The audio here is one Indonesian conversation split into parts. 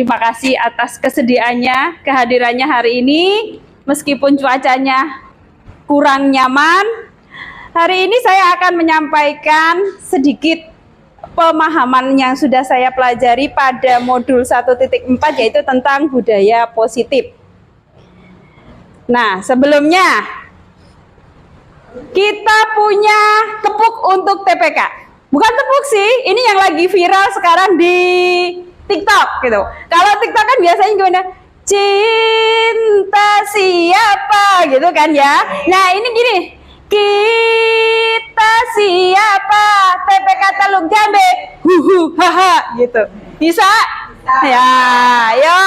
terima kasih atas kesediaannya, kehadirannya hari ini. Meskipun cuacanya kurang nyaman, hari ini saya akan menyampaikan sedikit pemahaman yang sudah saya pelajari pada modul 1.4, yaitu tentang budaya positif. Nah, sebelumnya kita punya tepuk untuk TPK. Bukan tepuk sih, ini yang lagi viral sekarang di TikTok gitu. Kalau TikTok kan biasanya gimana? Cinta siapa gitu kan ya. Nah, ini gini. Kita siapa? TPK Teluk Jambe. Haha gitu. Bisa? Ya, ayo.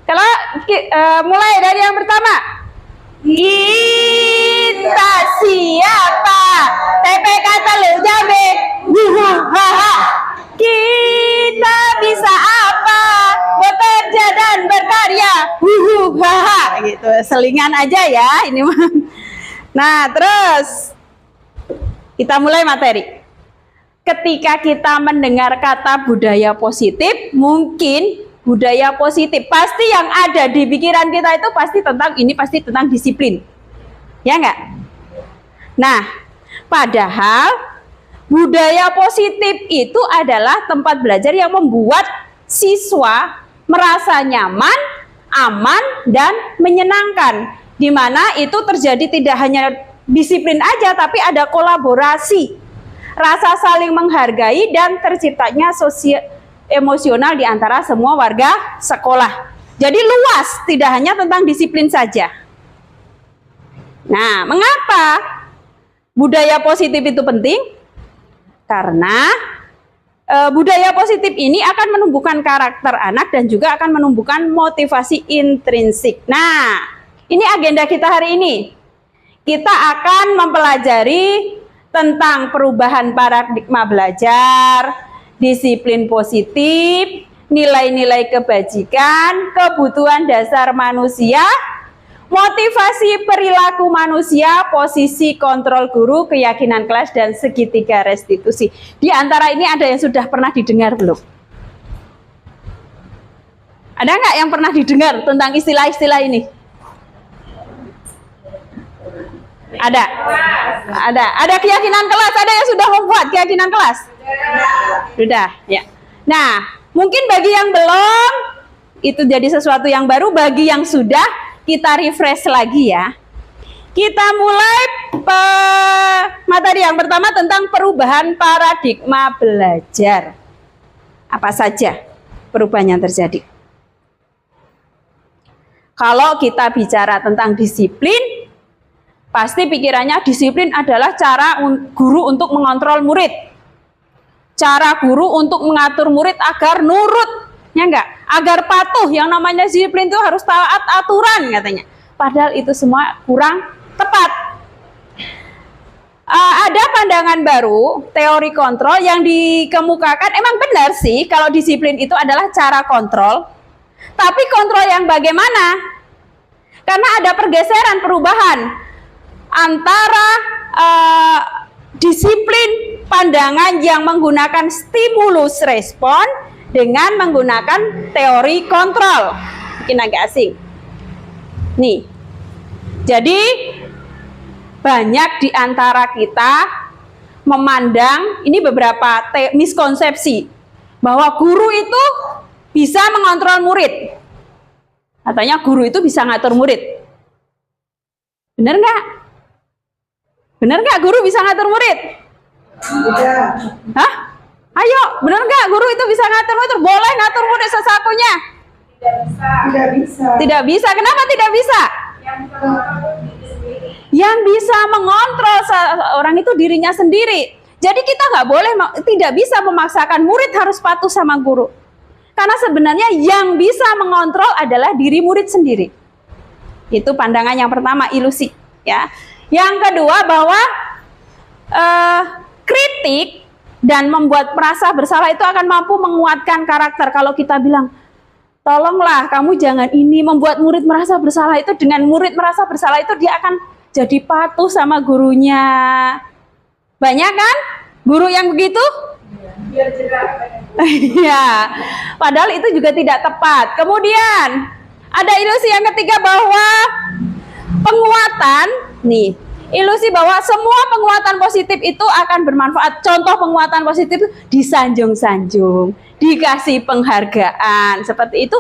Kalau mulai dari yang pertama. Kita siapa? TPK Teluk Jambe. Haha. Kita bisa apa? Bekerja dan berkarya. Haha gitu. Selingan aja ya ini mah. Nah, terus kita mulai materi. Ketika kita mendengar kata budaya positif, mungkin budaya positif pasti yang ada di pikiran kita itu pasti tentang disiplin. Ya enggak? Nah, padahal budaya positif itu adalah tempat belajar yang membuat siswa merasa nyaman, aman, dan menyenangkan. Di mana itu terjadi tidak hanya disiplin aja, tapi ada kolaborasi, rasa saling menghargai, dan terciptanya emosional di antara semua warga sekolah. Jadi luas, tidak hanya tentang disiplin saja. Nah, mengapa budaya positif itu penting? Karena budaya positif ini akan menumbuhkan karakter anak dan juga akan menumbuhkan motivasi intrinsik. Nah, ini agenda kita hari ini. Kita akan mempelajari tentang perubahan paradigma belajar, disiplin positif, nilai-nilai kebajikan, kebutuhan dasar manusia, motivasi perilaku manusia, posisi kontrol guru, keyakinan kelas, dan segitiga restitusi. Di antara ini ada yang sudah pernah didengar belum? Ada nggak yang pernah didengar tentang istilah-istilah ini? Ada? Ada keyakinan kelas, ada yang sudah membuat keyakinan kelas? Sudah, ya. Nah, mungkin bagi yang belum, itu jadi sesuatu yang baru. Bagi yang sudah, kita refresh lagi ya. Kita mulai materi yang pertama tentang perubahan paradigma belajar. Apa saja perubahan yang terjadi? Kalau kita bicara tentang disiplin, pasti pikirannya disiplin adalah cara guru untuk mengontrol murid. Cara guru untuk mengatur murid agar nurut. Ya enggak, agar patuh. Yang namanya disiplin itu harus taat aturan katanya. Padahal itu semua kurang tepat. Ada pandangan baru, teori kontrol yang dikemukakan. Emang benar sih kalau disiplin itu adalah cara kontrol. Tapi kontrol yang bagaimana? Karena ada pergeseran, perubahan antara disiplin pandangan yang menggunakan stimulus respon dengan menggunakan teori kontrol. Mungkin agak asing. Nih, jadi banyak di antara kita memandang, ini beberapa miskonsepsi, bahwa guru itu bisa mengontrol murid. Katanya guru itu bisa ngatur murid. Bener nggak? Bener nggak guru bisa ngatur murid? Tidak. Hah? Ayo, bener nggak guru itu bisa ngatur murid? Boleh ngatur murid sesakunya? Tidak bisa. Tidak bisa. Kenapa tidak bisa? Yang bisa mengontrol seorang itu dirinya sendiri. Jadi kita nggak boleh, tidak bisa memaksakan murid harus patuh sama guru. Karena sebenarnya yang bisa mengontrol adalah diri murid sendiri. Itu pandangan yang pertama, ilusi. Ya. Yang kedua, bahwa kritik dan membuat merasa bersalah itu akan mampu menguatkan karakter. Kalau kita bilang, tolonglah kamu jangan ini, membuat murid merasa bersalah, itu dengan murid merasa bersalah itu dia akan jadi patuh sama gurunya. Banyak kan guru yang begitu? Biar jerah. Ya, padahal itu juga tidak tepat. Kemudian ada ilusi yang ketiga bahwa penguatan, nih, ilusi bahwa semua penguatan positif itu akan bermanfaat. Contoh penguatan positif disanjung-sanjung, dikasih penghargaan. Seperti itu,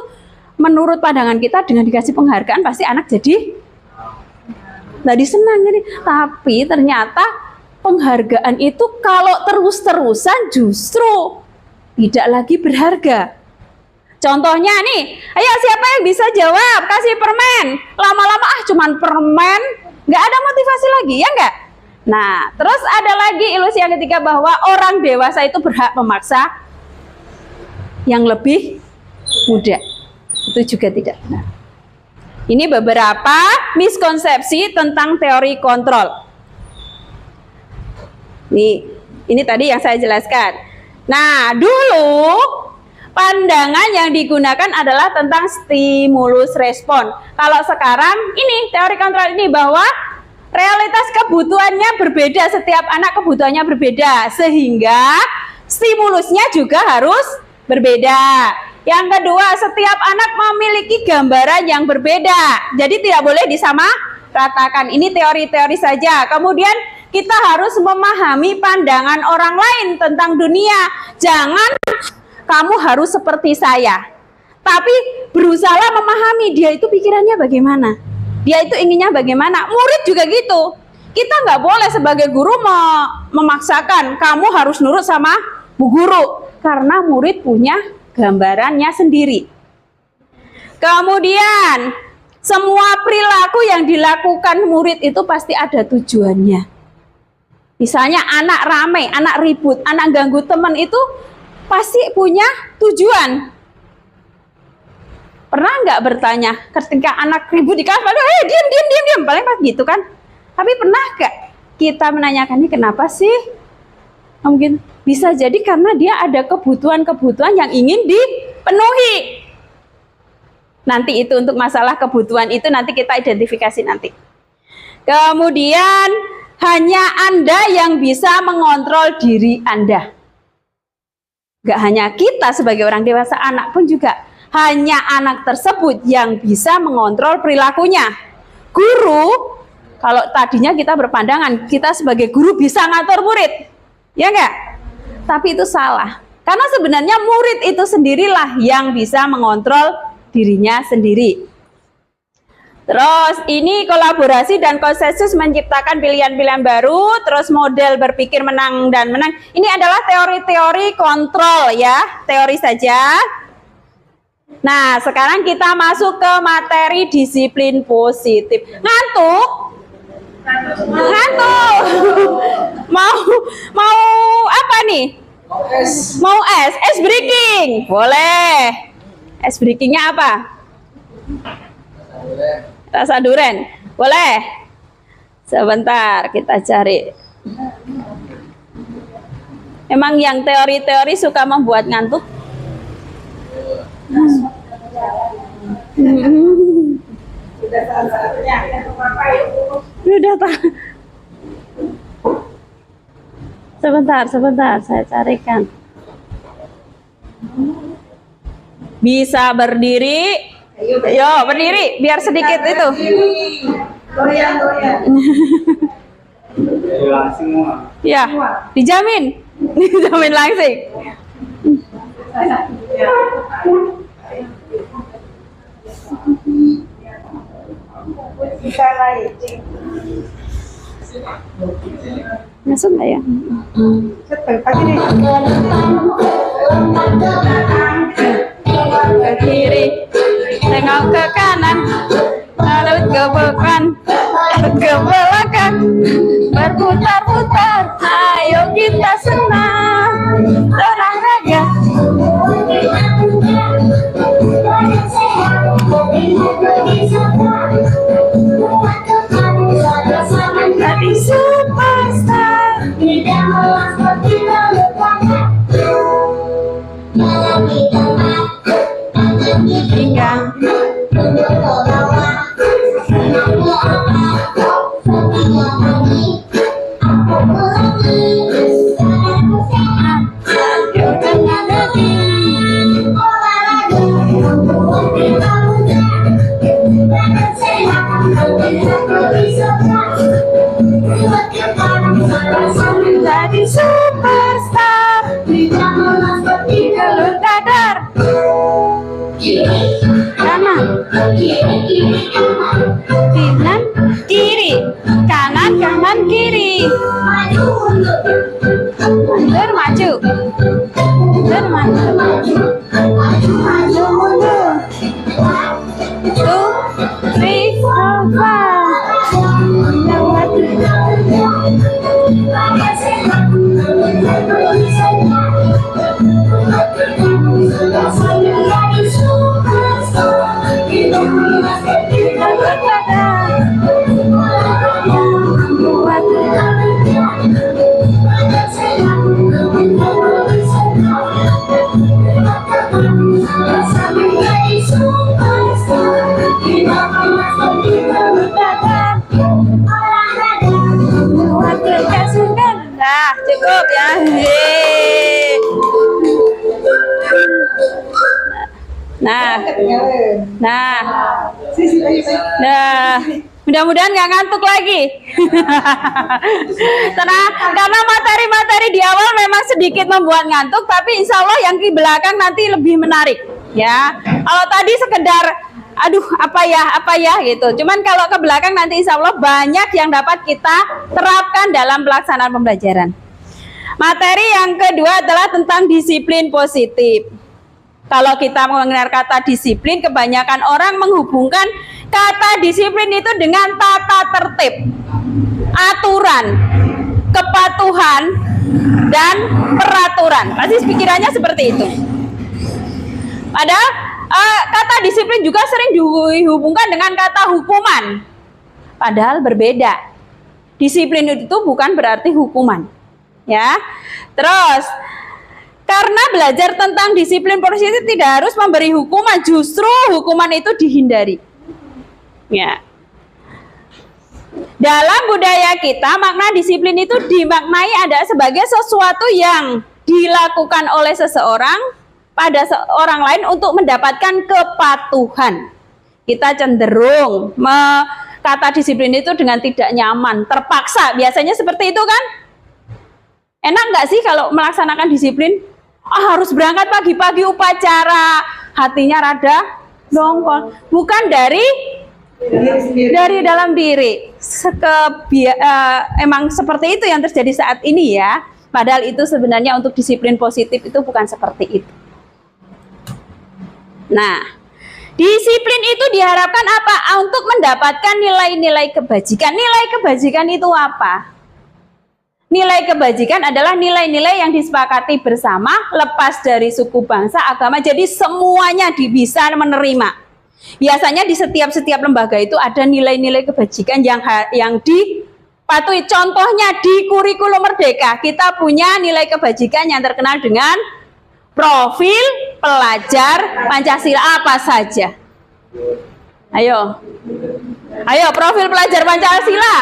menurut pandangan kita dengan dikasih penghargaan pasti anak jadi senang ini. Tapi ternyata penghargaan itu kalau terus-terusan justru tidak lagi berharga. Contohnya nih, ayo siapa yang bisa jawab? Kasih permen. Lama-lama cuman permen, nggak ada motivasi lagi, ya nggak? Nah, terus ada lagi ilusi yang ketiga bahwa orang dewasa itu berhak memaksa yang lebih muda. Itu juga tidak benar. Ini beberapa miskonsepsi tentang teori kontrol. Ini tadi yang saya jelaskan. Nah, dulu pandangan yang digunakan adalah tentang stimulus respon. Kalau sekarang ini teori kontrol ini bahwa realitas kebutuhannya berbeda, setiap anak kebutuhannya berbeda, sehingga stimulusnya juga harus berbeda. Yang kedua, setiap anak memiliki gambaran yang berbeda, jadi tidak boleh disamaratakan. Ini teori-teori saja. Kemudian kita harus memahami pandangan orang lain tentang dunia. Jangan kamu harus seperti saya, tapi berusaha memahami dia itu pikirannya bagaimana, dia itu inginnya bagaimana. Murid juga gitu. Kita nggak boleh sebagai guru memaksakan kamu harus nurut sama bu guru, karena murid punya gambarannya sendiri. Kemudian semua perilaku yang dilakukan murid itu pasti ada tujuannya. Misalnya anak ramai, anak ribut, anak ganggu teman itu pasti punya tujuan. Pernah nggak bertanya ketika anak ribut di kelas, diam, paling pas gitu kan? Tapi pernah nggak kita menanyakan, ini kenapa sih? Mungkin bisa jadi karena dia ada kebutuhan-kebutuhan yang ingin dipenuhi. Nanti itu untuk masalah kebutuhan itu nanti kita identifikasi nanti. Kemudian hanya Anda yang bisa mengontrol diri Anda. Gak hanya kita sebagai orang dewasa, anak pun juga. Hanya anak tersebut yang bisa mengontrol perilakunya. Guru, kalau tadinya kita berpandangan, kita sebagai guru bisa ngatur murid. Ya enggak? Tapi itu salah. Karena sebenarnya murid itu sendirilah yang bisa mengontrol dirinya sendiri. Terus ini kolaborasi dan konsensus menciptakan pilihan-pilihan baru, terus model berpikir menang dan menang. Ini adalah teori-teori kontrol ya, teori saja. Nah, sekarang kita masuk ke materi disiplin positif. Ngantuk? Ngantuk. Mau apa nih? Mau es? Es breaking? Boleh. Es breakingnya apa? Rasa duren, boleh. Sebentar kita cari. Emang yang teori-teori suka membuat ngantuk? Sudah tak? Sebentar, saya carikan. Bisa berdiri. Yo, berdiri biar sedikit itu. Goyang. Ya, dijamin. Dijamin langsung. Bisa lagi. Masuk nggak ya? Pagi nih. Ke kiri, tengok ke kanan, lalu ke depan, ke belakang, berputar-putar. Ayo kita senang, olahraga. Jadi superstar. Pinggang. Ayo kanan, kanan kiri, kanan kanan kiri, mundur maju, mundur maju, maju mundur. 2, 3, 4. Nah, cukup ya. Yeay. Nah, mudah-mudahan nggak ngantuk lagi. Karena materi-materi di awal memang sedikit membuat ngantuk, tapi insya Allah yang di belakang nanti lebih menarik. Ya, kalau tadi sekedar aduh apa ya gitu. Cuman kalau ke belakang nanti insya Allah banyak yang dapat kita terapkan dalam pelaksanaan pembelajaran. Materi yang kedua adalah tentang disiplin positif. Kalau kita mengenal kata disiplin, kebanyakan orang menghubungkan kata disiplin itu dengan tata tertib, aturan, kepatuhan, dan peraturan. Pasti pikirannya seperti itu. Padahal kata disiplin juga sering dihubungkan dengan kata hukuman. Padahal berbeda. Disiplin itu bukan berarti hukuman. Ya. Terus karena belajar tentang disiplin positif tidak harus memberi hukuman, justru hukuman itu dihindari. Ya. Dalam budaya kita, makna disiplin itu dimaknai ada sebagai sesuatu yang dilakukan oleh seseorang pada orang lain untuk mendapatkan kepatuhan. Kita cenderung kata disiplin itu dengan tidak nyaman, terpaksa. Biasanya seperti itu kan? Enak nggak sih kalau melaksanakan disiplin? Harus berangkat pagi-pagi upacara, hatinya rada dongkol. Bukan dari dalam diri. Emang seperti itu yang terjadi saat ini ya. Padahal itu sebenarnya untuk disiplin positif itu bukan seperti itu. Nah, disiplin itu diharapkan apa? Untuk mendapatkan nilai-nilai kebajikan. Nilai kebajikan itu apa? Nilai kebajikan adalah nilai-nilai yang disepakati bersama, lepas dari suku, bangsa, agama. Jadi semuanya bisa menerima. Biasanya di setiap lembaga itu ada nilai-nilai kebajikan yang dipatuhi. Contohnya di kurikulum Merdeka, kita punya nilai kebajikan yang terkenal dengan profil pelajar Pancasila apa saja. Ayo, profil pelajar Pancasila.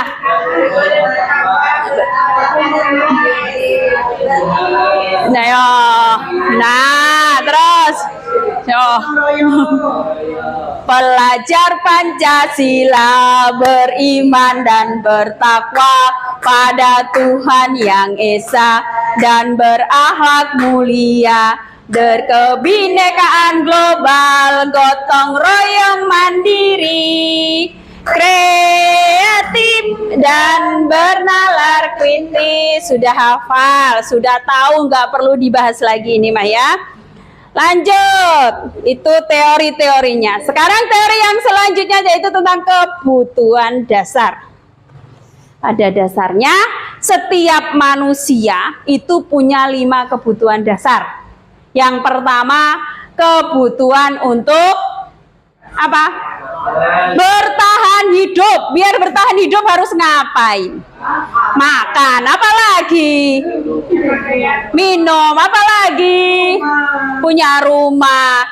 Nah, terus, pelajar Pancasila beriman dan bertakwa pada Tuhan Yang Esa dan berakhlak mulia, berkebinekaan global, gotong royong mandiri, kreatif dan bernalar kritis. Sudah hafal, sudah tahu, nggak perlu dibahas lagi ini mah ya. Lanjut, itu teori-teorinya. Sekarang teori yang selanjutnya yaitu tentang kebutuhan dasar. Pada dasarnya setiap manusia itu punya 5 kebutuhan dasar. Yang pertama, kebutuhan untuk apa? Bertahan hidup. Biar bertahan hidup harus ngapain? Makan, apalagi? Minum, apalagi? Punya rumah,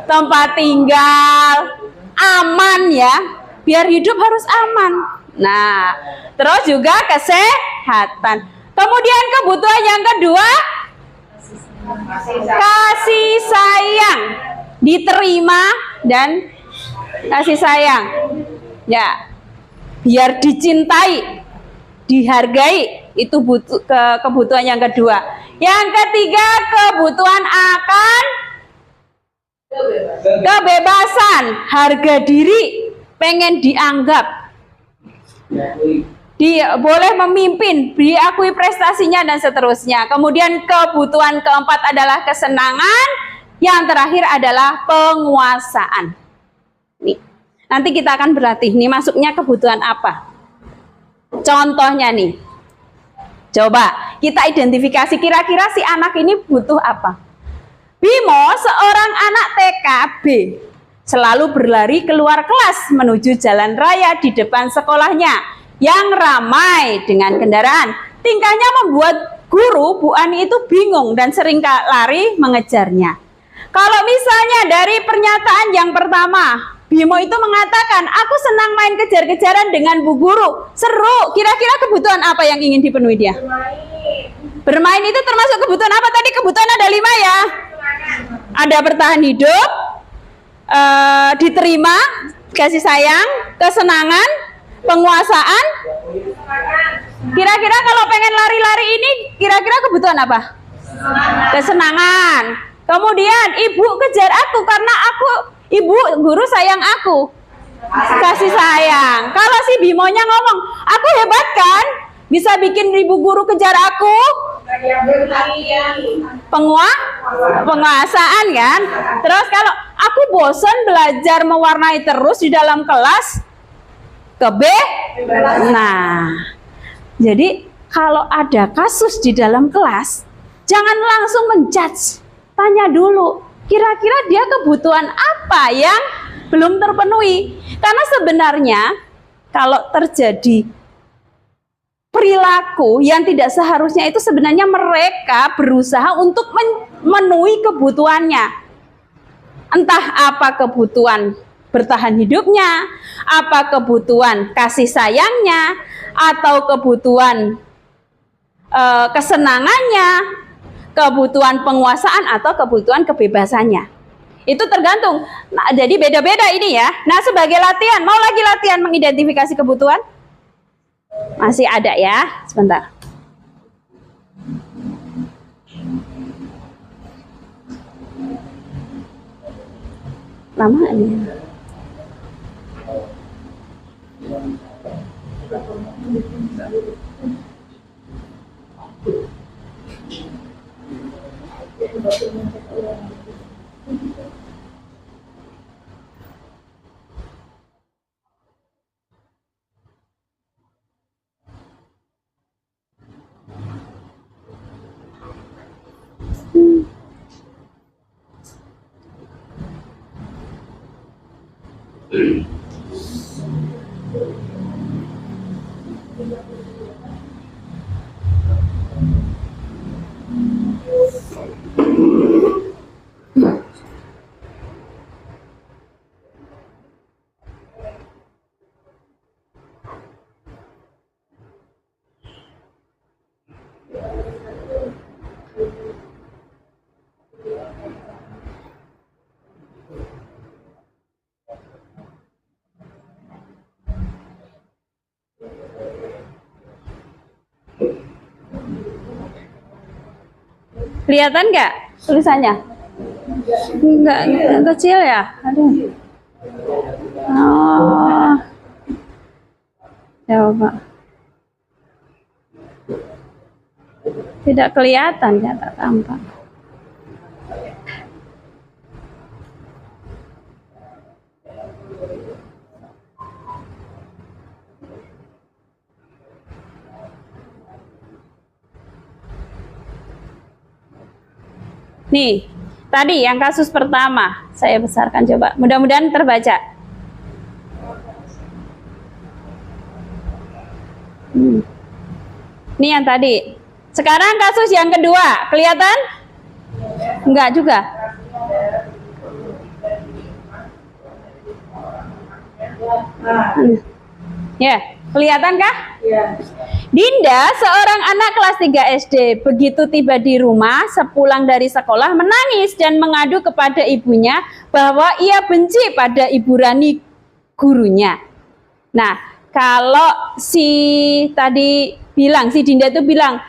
tempat tinggal, aman ya. Biar hidup harus aman. Nah, terus juga kesehatan. Kemudian kebutuhan yang kedua, kasih sayang, diterima dan kasih sayang, ya, biar dicintai, dihargai, itu kebutuhan yang kedua. Yang ketiga, kebutuhan akan Kebebasan, harga diri, pengen dianggap, boleh memimpin, diakui prestasinya dan seterusnya. Kemudian kebutuhan keempat adalah kesenangan, yang terakhir adalah penguasaan. Nih, nanti kita akan berlatih nih masuknya kebutuhan apa. Contohnya nih, coba kita identifikasi kira-kira si anak ini butuh apa. Bimo, seorang anak TKB, selalu berlari keluar kelas menuju jalan raya di depan sekolahnya yang ramai dengan kendaraan. Tingkahnya membuat guru Bu Ani itu bingung dan sering lari mengejarnya. Kalau misalnya dari pernyataan yang pertama, Bimo itu mengatakan, aku senang main kejar-kejaran dengan Bu Guru, seru. Kira-kira kebutuhan apa yang ingin dipenuhi dia? Bermain itu termasuk kebutuhan apa tadi? Kebutuhan ada 5 ya. Ada bertahan hidup, diterima, kasih sayang, kesenangan, penguasaan. Kira-kira kalau pengen lari-lari ini, kira-kira kebutuhan apa? Kesenangan. Kemudian ibu kejar aku karena ibu guru sayang aku. Kasih sayang. Kalau si Bimonya ngomong, aku hebat kan? Bisa bikin ibu guru kejar aku. Penguasaan kan. Terus kalau aku bosan belajar mewarnai terus di dalam kelas, nah, jadi kalau ada kasus di dalam kelas, jangan langsung menjudge, tanya dulu kira-kira dia kebutuhan apa yang belum terpenuhi. Karena sebenarnya kalau terjadi perilaku yang tidak seharusnya itu sebenarnya mereka berusaha untuk memenuhi kebutuhannya. Entah apa kebutuhan bertahan hidupnya, apa kebutuhan kasih sayangnya, atau kebutuhan kesenangannya, kebutuhan penguasaan, atau kebutuhan kebebasannya. Itu tergantung. Nah, jadi beda-beda ini ya. Nah, sebagai latihan, mau lagi latihan mengidentifikasi kebutuhan? Masih ada ya, sebentar. Lama ini. Kelihatan nggak tulisannya? Nggak kecil ya? Aduh. Oh. Coba. Tidak kelihatan, ya, tak tampak. Nih, tadi yang kasus pertama saya besarkan, coba. Mudah-mudahan terbaca. Ini yang tadi. Sekarang kasus yang kedua, kelihatan? Enggak juga. Ya, kelihatan kah? Ya. Dinda, seorang anak kelas 3 SD, begitu tiba di rumah, sepulang dari sekolah menangis dan mengadu kepada ibunya bahwa ia benci pada Ibu Rani, gurunya. Nah, kalau si tadi bilang, si Dinda itu bilang,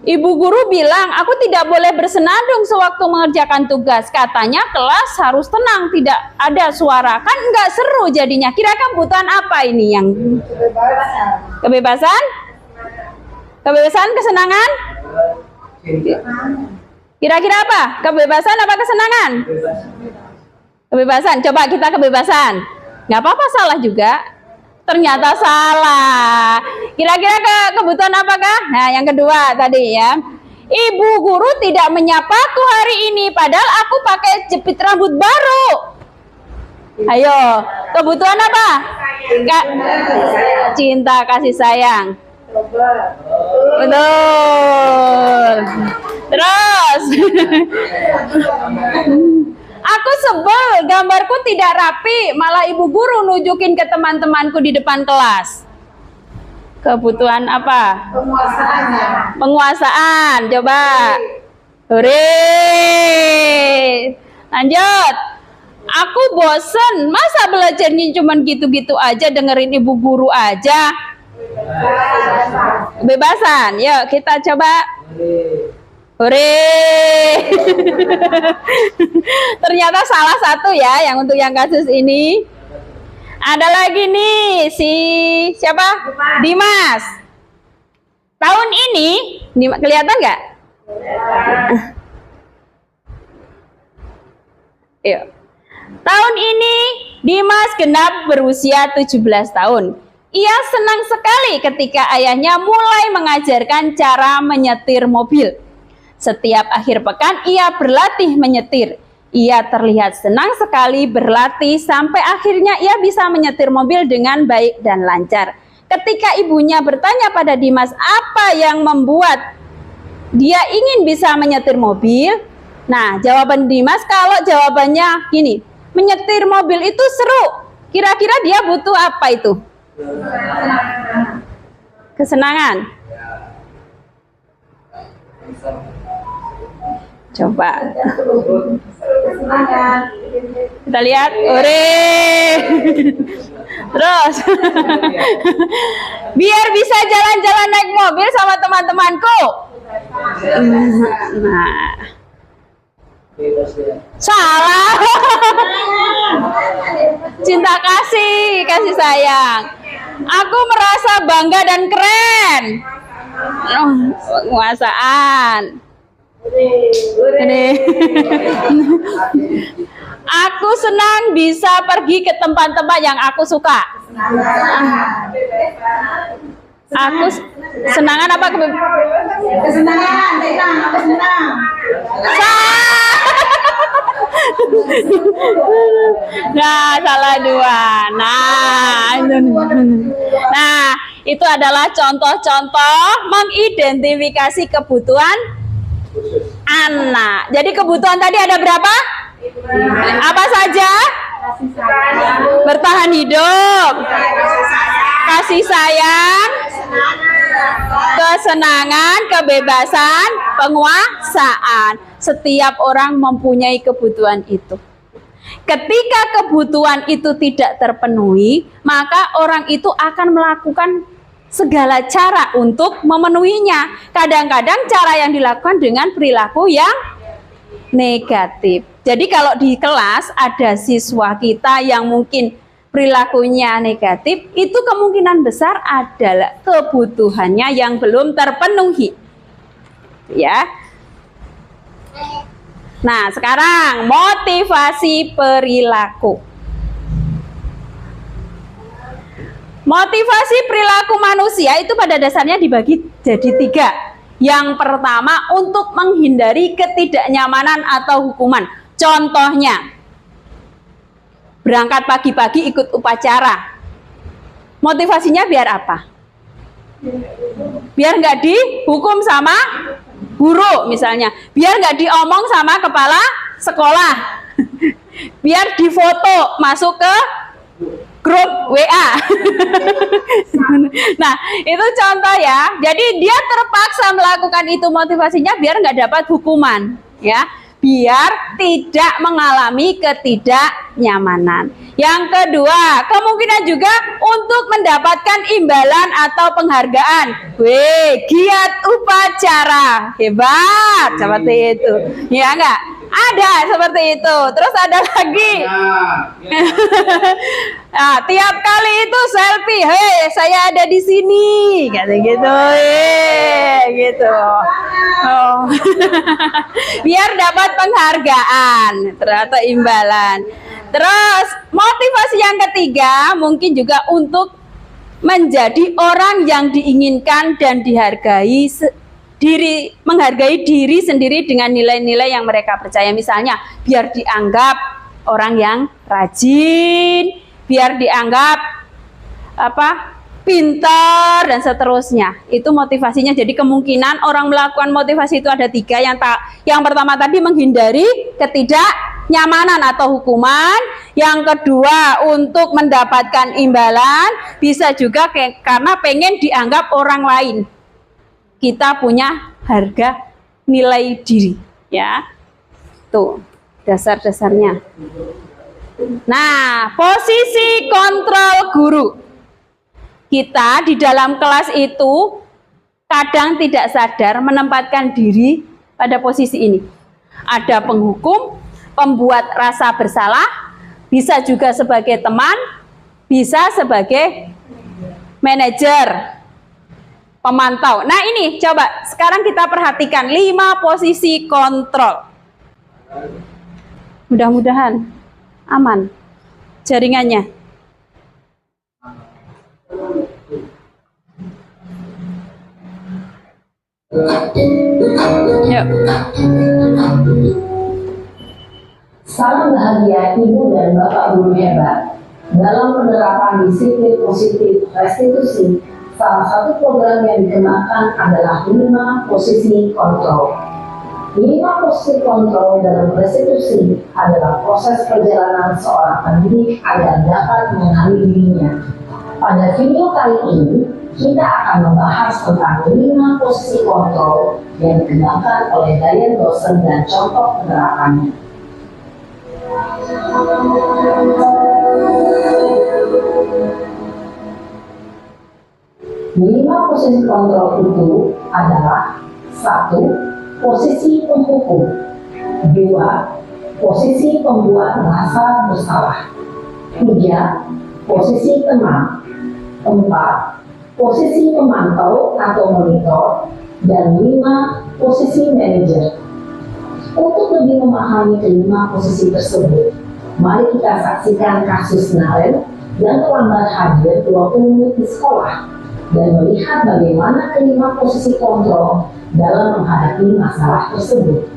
Ibu guru bilang, aku tidak boleh bersenandung sewaktu mengerjakan tugas. Katanya kelas harus tenang, tidak ada suara. Kan nggak seru jadinya. Kira-kira kebutuhan apa ini yang kebebasan? Kebebasan, kesenangan? Kira-kira apa? Kebebasan apa kesenangan? Kebebasan. Coba kita kebebasan. Nggak apa-apa, salah juga. Ternyata salah. Kira-kira kebutuhan apakah? Nah, yang kedua tadi ya. Ibu guru tidak menyapaku hari ini, padahal aku pakai jepit rambut baru. Ayo, kebutuhan apa? Cinta, kasih sayang. Betul. Terus. Aku sebel, gambarku tidak rapi, malah ibu guru nunjukin ke teman-temanku di depan kelas. Kebutuhan apa? Penguasaannya. Penguasaan, coba. Hore. Lanjut. Aku bosen, masa belajarnya cuman gitu-gitu aja, dengerin ibu guru aja. Kebebasan, yuk kita coba. Hore. Ternyata salah satu ya yang untuk yang kasus ini. Ada lagi nih si siapa? Dimas. Tahun ini kelihatan nggak? Yuk. Tahun ini Dimas genap berusia 17 tahun. Ia senang sekali ketika ayahnya mulai mengajarkan cara menyetir mobil. Setiap akhir pekan ia berlatih menyetir. Ia terlihat senang sekali berlatih sampai akhirnya ia bisa menyetir mobil dengan baik dan lancar. Ketika ibunya bertanya pada Dimas apa yang membuat dia ingin bisa menyetir mobil. Nah, jawaban Dimas kalau jawabannya gini, menyetir mobil itu seru. Kira-kira dia butuh apa itu? Kesenangan. Coba kita lihat. Ore. Terus biar bisa jalan-jalan naik mobil sama teman-temanku. Nah, salah. Cinta, kasih sayang. Aku merasa bangga dan keren. Penguasaan. Ini. Aku senang bisa pergi ke tempat-tempat yang aku suka. Aku senangan apa? Kesenangan. Nah, salah dua. Nah, itu adalah contoh-contoh mengidentifikasi kebutuhan anak. Jadi kebutuhan tadi ada berapa? Apa saja? Bertahan hidup, kasih sayang, kesenangan, kebebasan, penguasaan. Setiap orang mempunyai kebutuhan itu. Ketika kebutuhan itu tidak terpenuhi, maka orang itu akan melakukan segala cara untuk memenuhinya. Kadang-kadang cara yang dilakukan dengan perilaku yang negatif. Jadi kalau di kelas ada siswa kita yang mungkin perilakunya negatif, itu kemungkinan besar adalah kebutuhannya yang belum terpenuhi. Ya. Nah, sekarang motivasi perilaku. Motivasi perilaku manusia itu pada dasarnya dibagi jadi 3. Yang pertama, untuk menghindari ketidaknyamanan atau hukuman. Contohnya, berangkat pagi-pagi ikut upacara. Motivasinya biar apa? Biar nggak dihukum sama guru misalnya. Biar nggak diomong sama kepala sekolah. Biar difoto masuk ke grup WA. Nah, itu contoh ya. Jadi dia terpaksa melakukan itu, motivasinya biar nggak dapat hukuman, ya. biar tidak mengalami ketidaknyamanan. Yang kedua, kemungkinan juga untuk mendapatkan imbalan atau penghargaan. Wih, giat upacara, hebat, seperti itu. Ya enggak? Ada seperti itu. Terus ada lagi. Nah, tiap kali itu selfie, hei saya ada di sini, kata gitu, gitu. Oh. Biar dapat penghargaan atau imbalan. Terus motivasi yang ketiga mungkin juga untuk menjadi orang yang diinginkan dan dihargai menghargai diri sendiri dengan nilai-nilai yang mereka percaya. Misalnya biar dianggap orang yang rajin, biar dianggap pintar dan seterusnya. Itu motivasinya. Jadi kemungkinan orang melakukan motivasi itu ada 3. Yang pertama tadi menghindari ketidaknyamanan atau hukuman. Yang kedua untuk mendapatkan imbalan. Bisa juga karena pengen dianggap orang lain. Kita punya harga nilai diri, ya. Tuh dasar-dasarnya. Nah, posisi kontrol guru. Kita di dalam kelas itu kadang tidak sadar menempatkan diri pada posisi ini. Ada penghukum, pembuat rasa bersalah, bisa juga sebagai teman, bisa sebagai manajer, pemantau. Nah ini coba sekarang kita perhatikan 5 posisi kontrol. Mudah-mudahan aman jaringannya. Yuk. Salam bahagia Ibu dan Bapak Guru hebat. Dalam penerapan disiplin positif restitusi, salah satu program yang dikenakan adalah 5 posisi kontrol. 5 posisi kontrol dalam restitusi adalah proses perjalanan seorang pendidik agar dapat mengenali dirinya. Pada video kali ini, kita akan membahas tentang 5 posisi kontrol yang dikembangkan oleh gaya dosen dan contoh penerapannya. Lima posisi kontrol itu adalah 1. Posisi penghukum, 2. Posisi pembuat merasa bersalah, 3. Posisi tenang, 4. Posisi pemantau atau monitor, dan 5. Posisi manajer. Untuk lebih memahami kelima posisi tersebut, mari kita saksikan kasus Naren yang terlambat hadir 20 menit di sekolah dan melihat bagaimana kelima posisi kontrol dalam menghadapi masalah tersebut.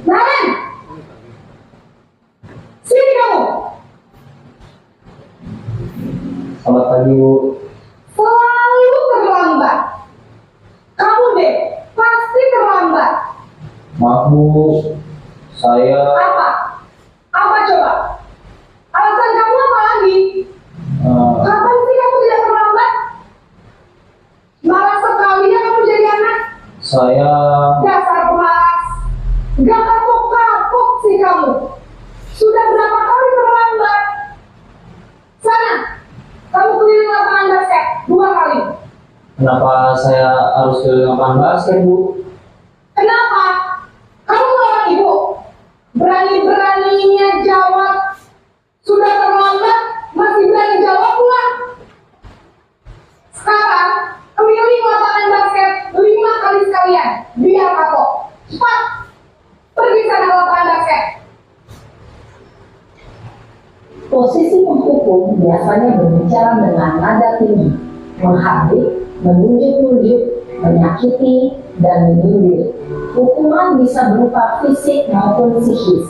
Naren! Sini kamu! Selamat pagi, Bu. Selalu terlambat. Kamu deh, pasti terlambat. Maaf, Bu. Saya Apa? Apa coba? Alasan kamu apa lagi? Kapan sih kamu tidak terlambat? Malas sekali ya kamu jadi anak. saya Dasar pemalas. Gak kapok-kapok sih kamu. Sudah berapa kali terlambat? Sana, kamu keliling lapangan basket 2 kali. kenapa saya harus ke lapangan basket, Bu? Kenapa? Kamu seorang ibu. Berani-beraninya jawab. Sudah terlambat, masih berani jawab pula. Sekarang, keliling lapangan basket 5 kali sekalian. Biar kapok. Cepat. Pergi sana ke lapangan basket. Posisi penghukum biasanya berbicara dengan nada tinggi, menghardik, menunjuk-nunjuk, menyakiti, dan menyindir. Hukuman bisa berupa fisik maupun psikis.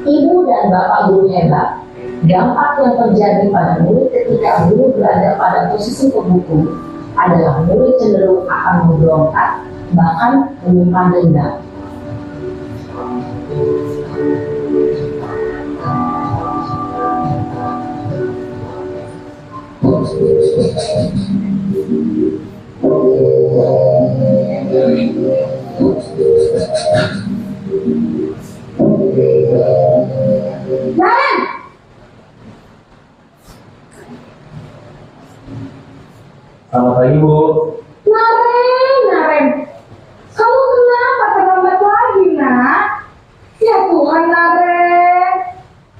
Ibu dan Bapak Guru hebat, dampak yang terjadi pada murid ketika guru berada pada posisi penghukum adalah murid cenderung akan memberontak, bahkan menyimpan dendam. Naren! Selamat pagi, Bu. Naren! Kamu kenapa terlambat lagi, nak? Ya Tuhan, Naren.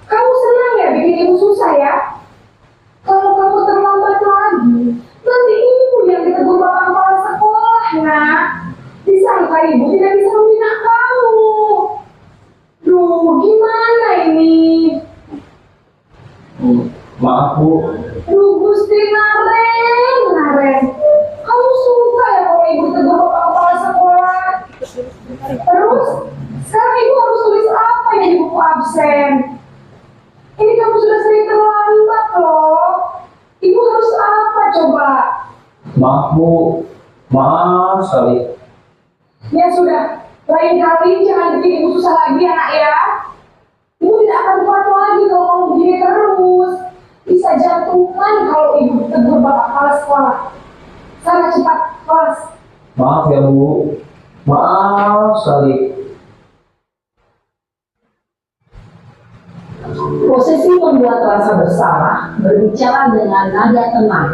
Kamu senang ya bikin ibu susah ya? Kalau kamu terlambat lagi, nanti ibu yang ditegur bapak kepala sekolah, nak. Disangka ibu tidak bisa membina kamu. Duh, gimana ini? Maaf, Bu. Duh, Gusti Naren. Kamu suka ya kalau ibu tegur bapak kepala sekolah? Terus, sekarang ibu harus tulis apa yang di buku absen? Ini kamu sudah sering terlambat loh. Ibu harus apa coba? Maaf, Bu. Maaf sekali. Ya sudah, lain kali jangan bikin ibu susah lagi ya, nak ya. Ibu tidak akan kuat lagi kalau kamu begini terus. Bisa jantungan kalau ibu tegur bapak kepala sekolah. Sana cepat kelas. Maaf ya, Bu. Maaf sekali. Posisi membuat rasa bersalah berbicara dengan nada tenang,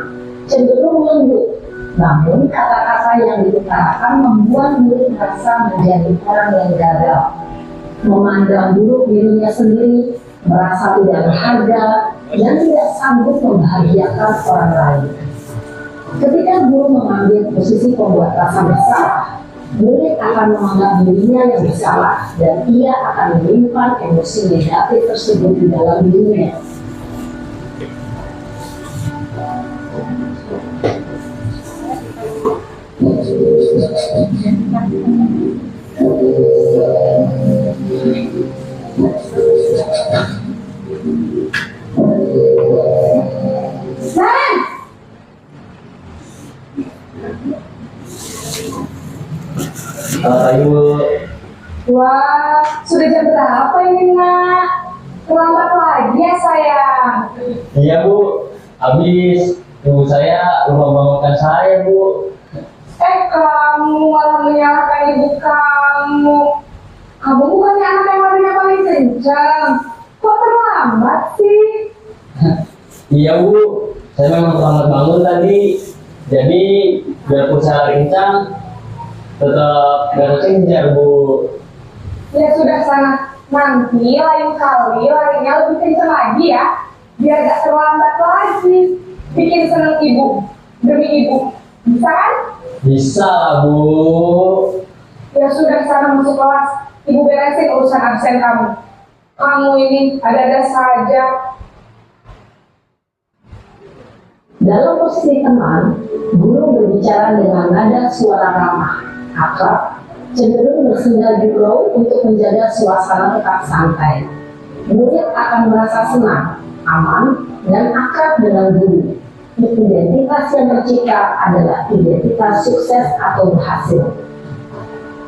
cenderung lembut. Namun kata-kata yang diutarakan membuat murid merasa menjadi orang yang gagal, memandang buruk dirinya sendiri, merasa tidak berharga, dan tidak sanggup membahagiakan orang lain. Ketika guru mengambil posisi pembuat rasa bersalah, murid akan menganggap dirinya yang bersalah dan ia akan menyimpan emosi negatif tersebut di dalam dirinya. Naren! Selamat pagi, Bu. Wah, sudah jam berapa ini, nak? Terlambat lagi ya, sayang. Iya, Bu. Habis ibu saya lupa bangunkan saya, Bu. Kamu malah menyalahkan ibu kamu. Kamu bukannya anak yang larinya paling kencang. Kok terlambat sih? Iya, Bu. Saya memang terlambat bangun tadi. Jadi, biarpun saya kencang, tetap gak kekejar, Bu. Ya sudah sana. Nanti lain kali larinya lebih kencang lagi ya. Biar gak terlambat lagi. Bikin seneng ibu. Demi ibu. Bisa kan? Bisa, Bu. Ya sudah sana masuk kelas. Ibu beresin urusan absen kamu. Kamu ini ada-ada saja. Dalam posisi tenang, guru berbicara dengan nada suara ramah, akrab, cenderung bersenda gurau untuk menjaga suasana tetap santai. Murid akan merasa senang, aman, dan akrab dengan guru. Identitas yang tercipta adalah identitas sukses atau berhasil.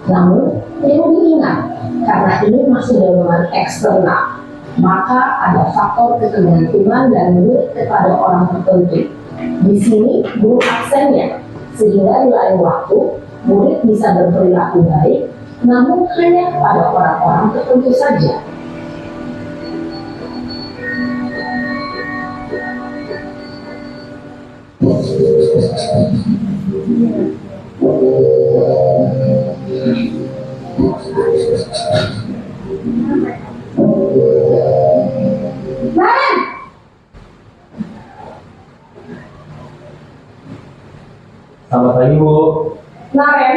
Namun, perlu diingat, karena ini masih dorongan eksternal, maka ada faktor ketergantungan dan murid kepada orang tertentu. Di sini, guru absennya, sehingga di lain waktu, murid bisa berperilaku baik, namun hanya kepada orang-orang tertentu saja. Naren! Selamat pagi, Bu. Naren,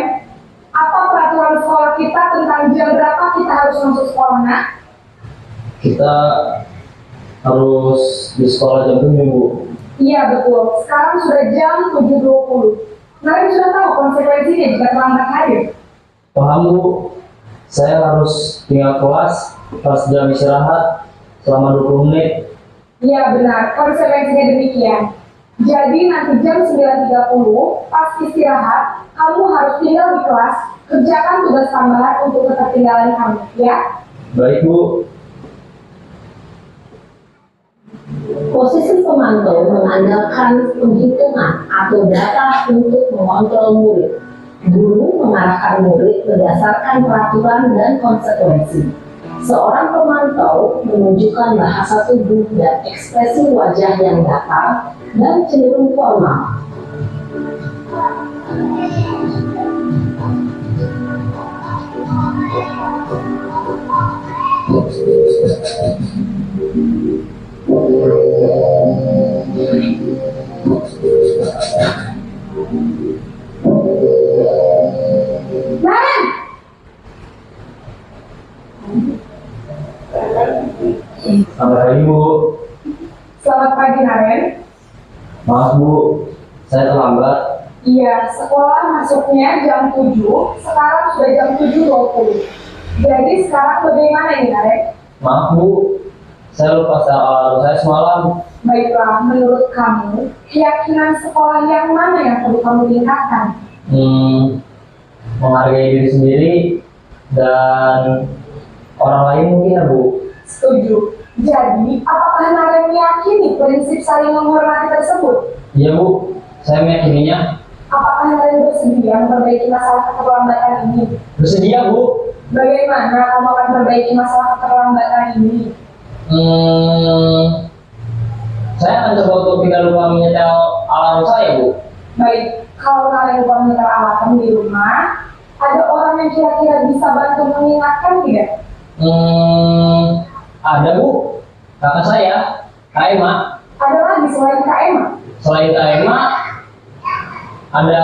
apa peraturan sekolah kita tentang jam berapa kita harus masuk sekolah, nak? Kita harus di sekolah jam 7, Bu. Iya betul, sekarang sudah jam 7.20. Naren sudah tahu konsekuensinya jika terlambat hadir. Paham, Bu. Saya harus tinggal kelas pas jam istirahat selama 20 menit. Iya benar, konsekuensinya demikian. Jadi nanti jam 9.30 pas istirahat, kamu harus tinggal di kelas, kerjakan tugas tambahan untuk ketertinggalan kamu, ya. Baik Bu. Posisi pemantau mengandalkan penghitungan atau data untuk mengontrol murid. Guru mengarahkan murid berdasarkan peraturan dan konsekuensi. Seorang pemantau menunjukkan bahasa tubuh dan ekspresi wajah yang datar dan cenderung formal. Naren! Selamat pagi Bu. Selamat pagi, Naren. Maaf Bu, saya terlambat. Iya, sekolah masuknya jam 7, sekarang sudah jam 7.20. Jadi sekarang bagaimana ini, Naren? Maaf Bu, saya lupa soal saya semalam. Baiklah, menurut kamu, keyakinan sekolah yang mana yang perlu kamu tingkatkan? Menghargai diri sendiri dan orang lain mungkin ya Bu. Setuju. Jadi, apakah Naren meyakini prinsip saling menghormati tersebut? Iya Bu, saya meyakininya. Apakah Naren bersedia memperbaiki masalah keterlambatan ini? Bersedia Bu. Bagaimana kamu akan memperbaiki masalah keterlambatan ini? Saya akan coba untuk tidak lupa menyetel alarm saya Bu. Baik, kalau Naren lupa menyetel alarm di rumah, ada orang yang kira-kira bisa bantu mengingatkan tidak? Ada Bu, kakak saya, Kak Emma. Ada lagi selain Kak Emma? Selain Kak Emma, ada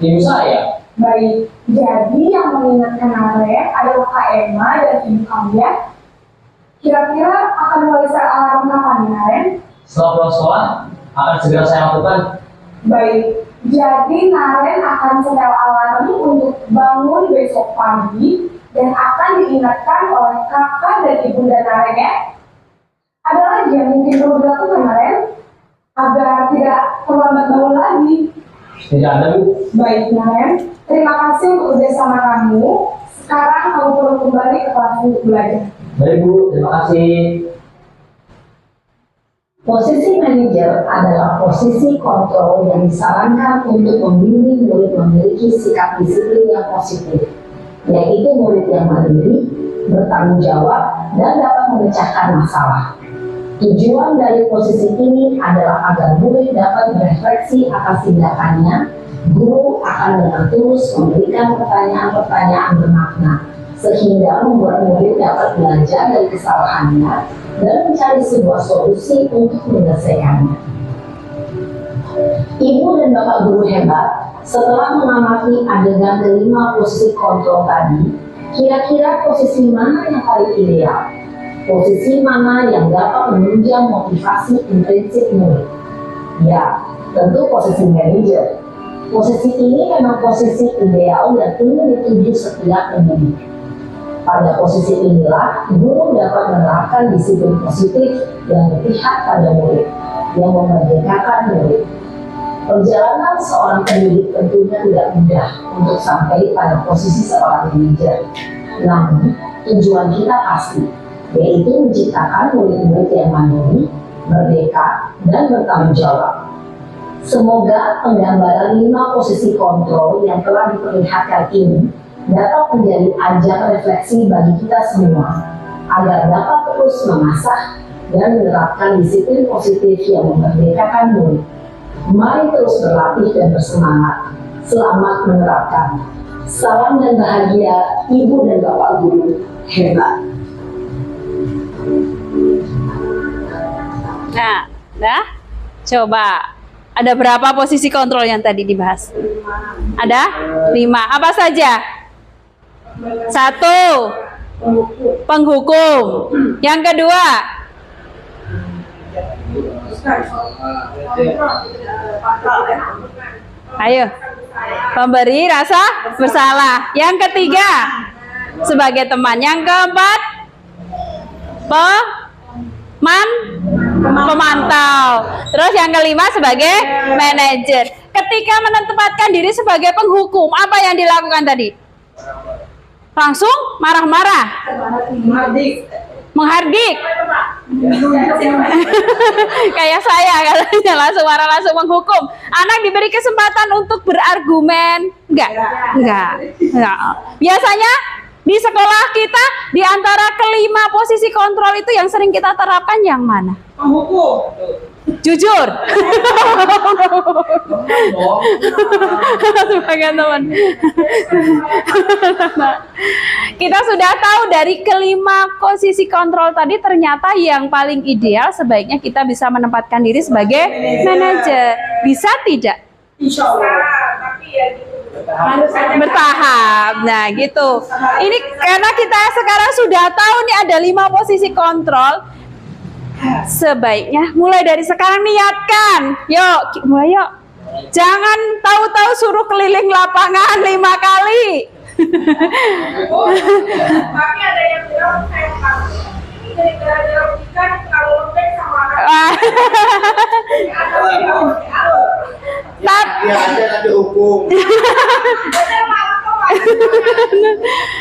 ibu saya. Baik, jadi yang mengingatkan Naren adalah Kak Emma dan ibu kamu ya. Kira-kira akan mulai set alarm kapan nih, Naren? Setelah pulang sekolah, akan segera saya lakukan. Baik, jadi Naren akan setel alarm untuk bangun besok pagi dan akan diingatkan oleh kakak dan ibunda Naren ya. Ada lagi yang mungkin perlu dilakukan, Naren, agar tidak terlambat bangun lagi. Tidak ada Bu. Baik, Naren, terima kasih untuk kerjasama kamu. Sekarang kamu perlu kembali ke kelas untuk belajar. Baik Bu, terima kasih. Posisi manajer adalah posisi kontrol yang disarankan untuk membimbing murid memiliki sikap disiplin yang positif, yaitu murid yang mandiri, bertanggung jawab, dan dapat memecahkan masalah. Tujuan dari posisi ini adalah agar murid dapat berefleksi atas tindakannya. Guru akan dengan tulus memberikan pertanyaan-pertanyaan bermakna, sehingga membuat murid dapat belajar dari kesalahannya dan mencari sebuah solusi untuk menyelesaikannya. Ibu dan Bapak guru hebat, setelah mengamati adegan kelima posisi kontrol tadi, kira-kira posisi mana yang paling ideal? Posisi mana yang dapat menunjang motivasi intrinsik murid? Ya, tentu posisi manajer. Posisi ini memang posisi ideal dan ingin dituju setiap pendidik. Pada posisi inilah, guru dapat menerapkan disiplin positif yang berpihak pada murid, yang memerdekakan murid. Perjalanan seorang pendidik tentunya tidak mudah untuk sampai pada posisi seorang manajer. Namun, tujuan kita pasti, yaitu menciptakan murid-murid yang mandiri, merdeka, dan bertanggung jawab. Semoga penggambaran 5 posisi kontrol yang telah diperlihatkan ini dapat menjadi ajang refleksi bagi kita semua, agar dapat terus mengasah dan menerapkan disiplin positif yang memerdekakan murid. Mari terus berlatih dan bersemangat. Selamat menerapkan. Salam dan bahagia Ibu dan Bapak guru hebat. Nah, coba. Ada berapa posisi kontrol yang tadi dibahas? Ada 5. Apa saja? 1, penghukum. Yang kedua, ayo, pemberi rasa bersalah. Yang ketiga, sebagai teman. Yang keempat, Pemantau. Terus yang kelima sebagai manajer. Ketika menempatkan diri sebagai penghukum, apa yang dilakukan tadi? Langsung marah-marah, menghardik. Kayak saya katanya langsung marah, langsung menghukum. Anak diberi kesempatan untuk berargumen? Enggak. Biasanya di sekolah kita di antara kelima posisi kontrol itu yang sering kita terapkan yang mana? Penghukum. Jujur. Sebagai teman. Kita sudah tahu dari kelima posisi kontrol tadi, ternyata yang paling ideal sebaiknya kita bisa menempatkan diri sebagai manajer. Bisa tidak? Insya Allah. Tapi ya gitu. Harus bertahap. Nah gitu. Ini karena kita sekarang sudah tahu nih ada 5 posisi kontrol. Sebaiknya mulai dari sekarang niatkan. Yuk, mulai yuk. Jangan tahu-tahu suruh keliling lapangan 5 kali. Tapi ada yang bilang saya takut ini gara-gara ikan kalau lembek sama anak. Ya ada nanti hukum.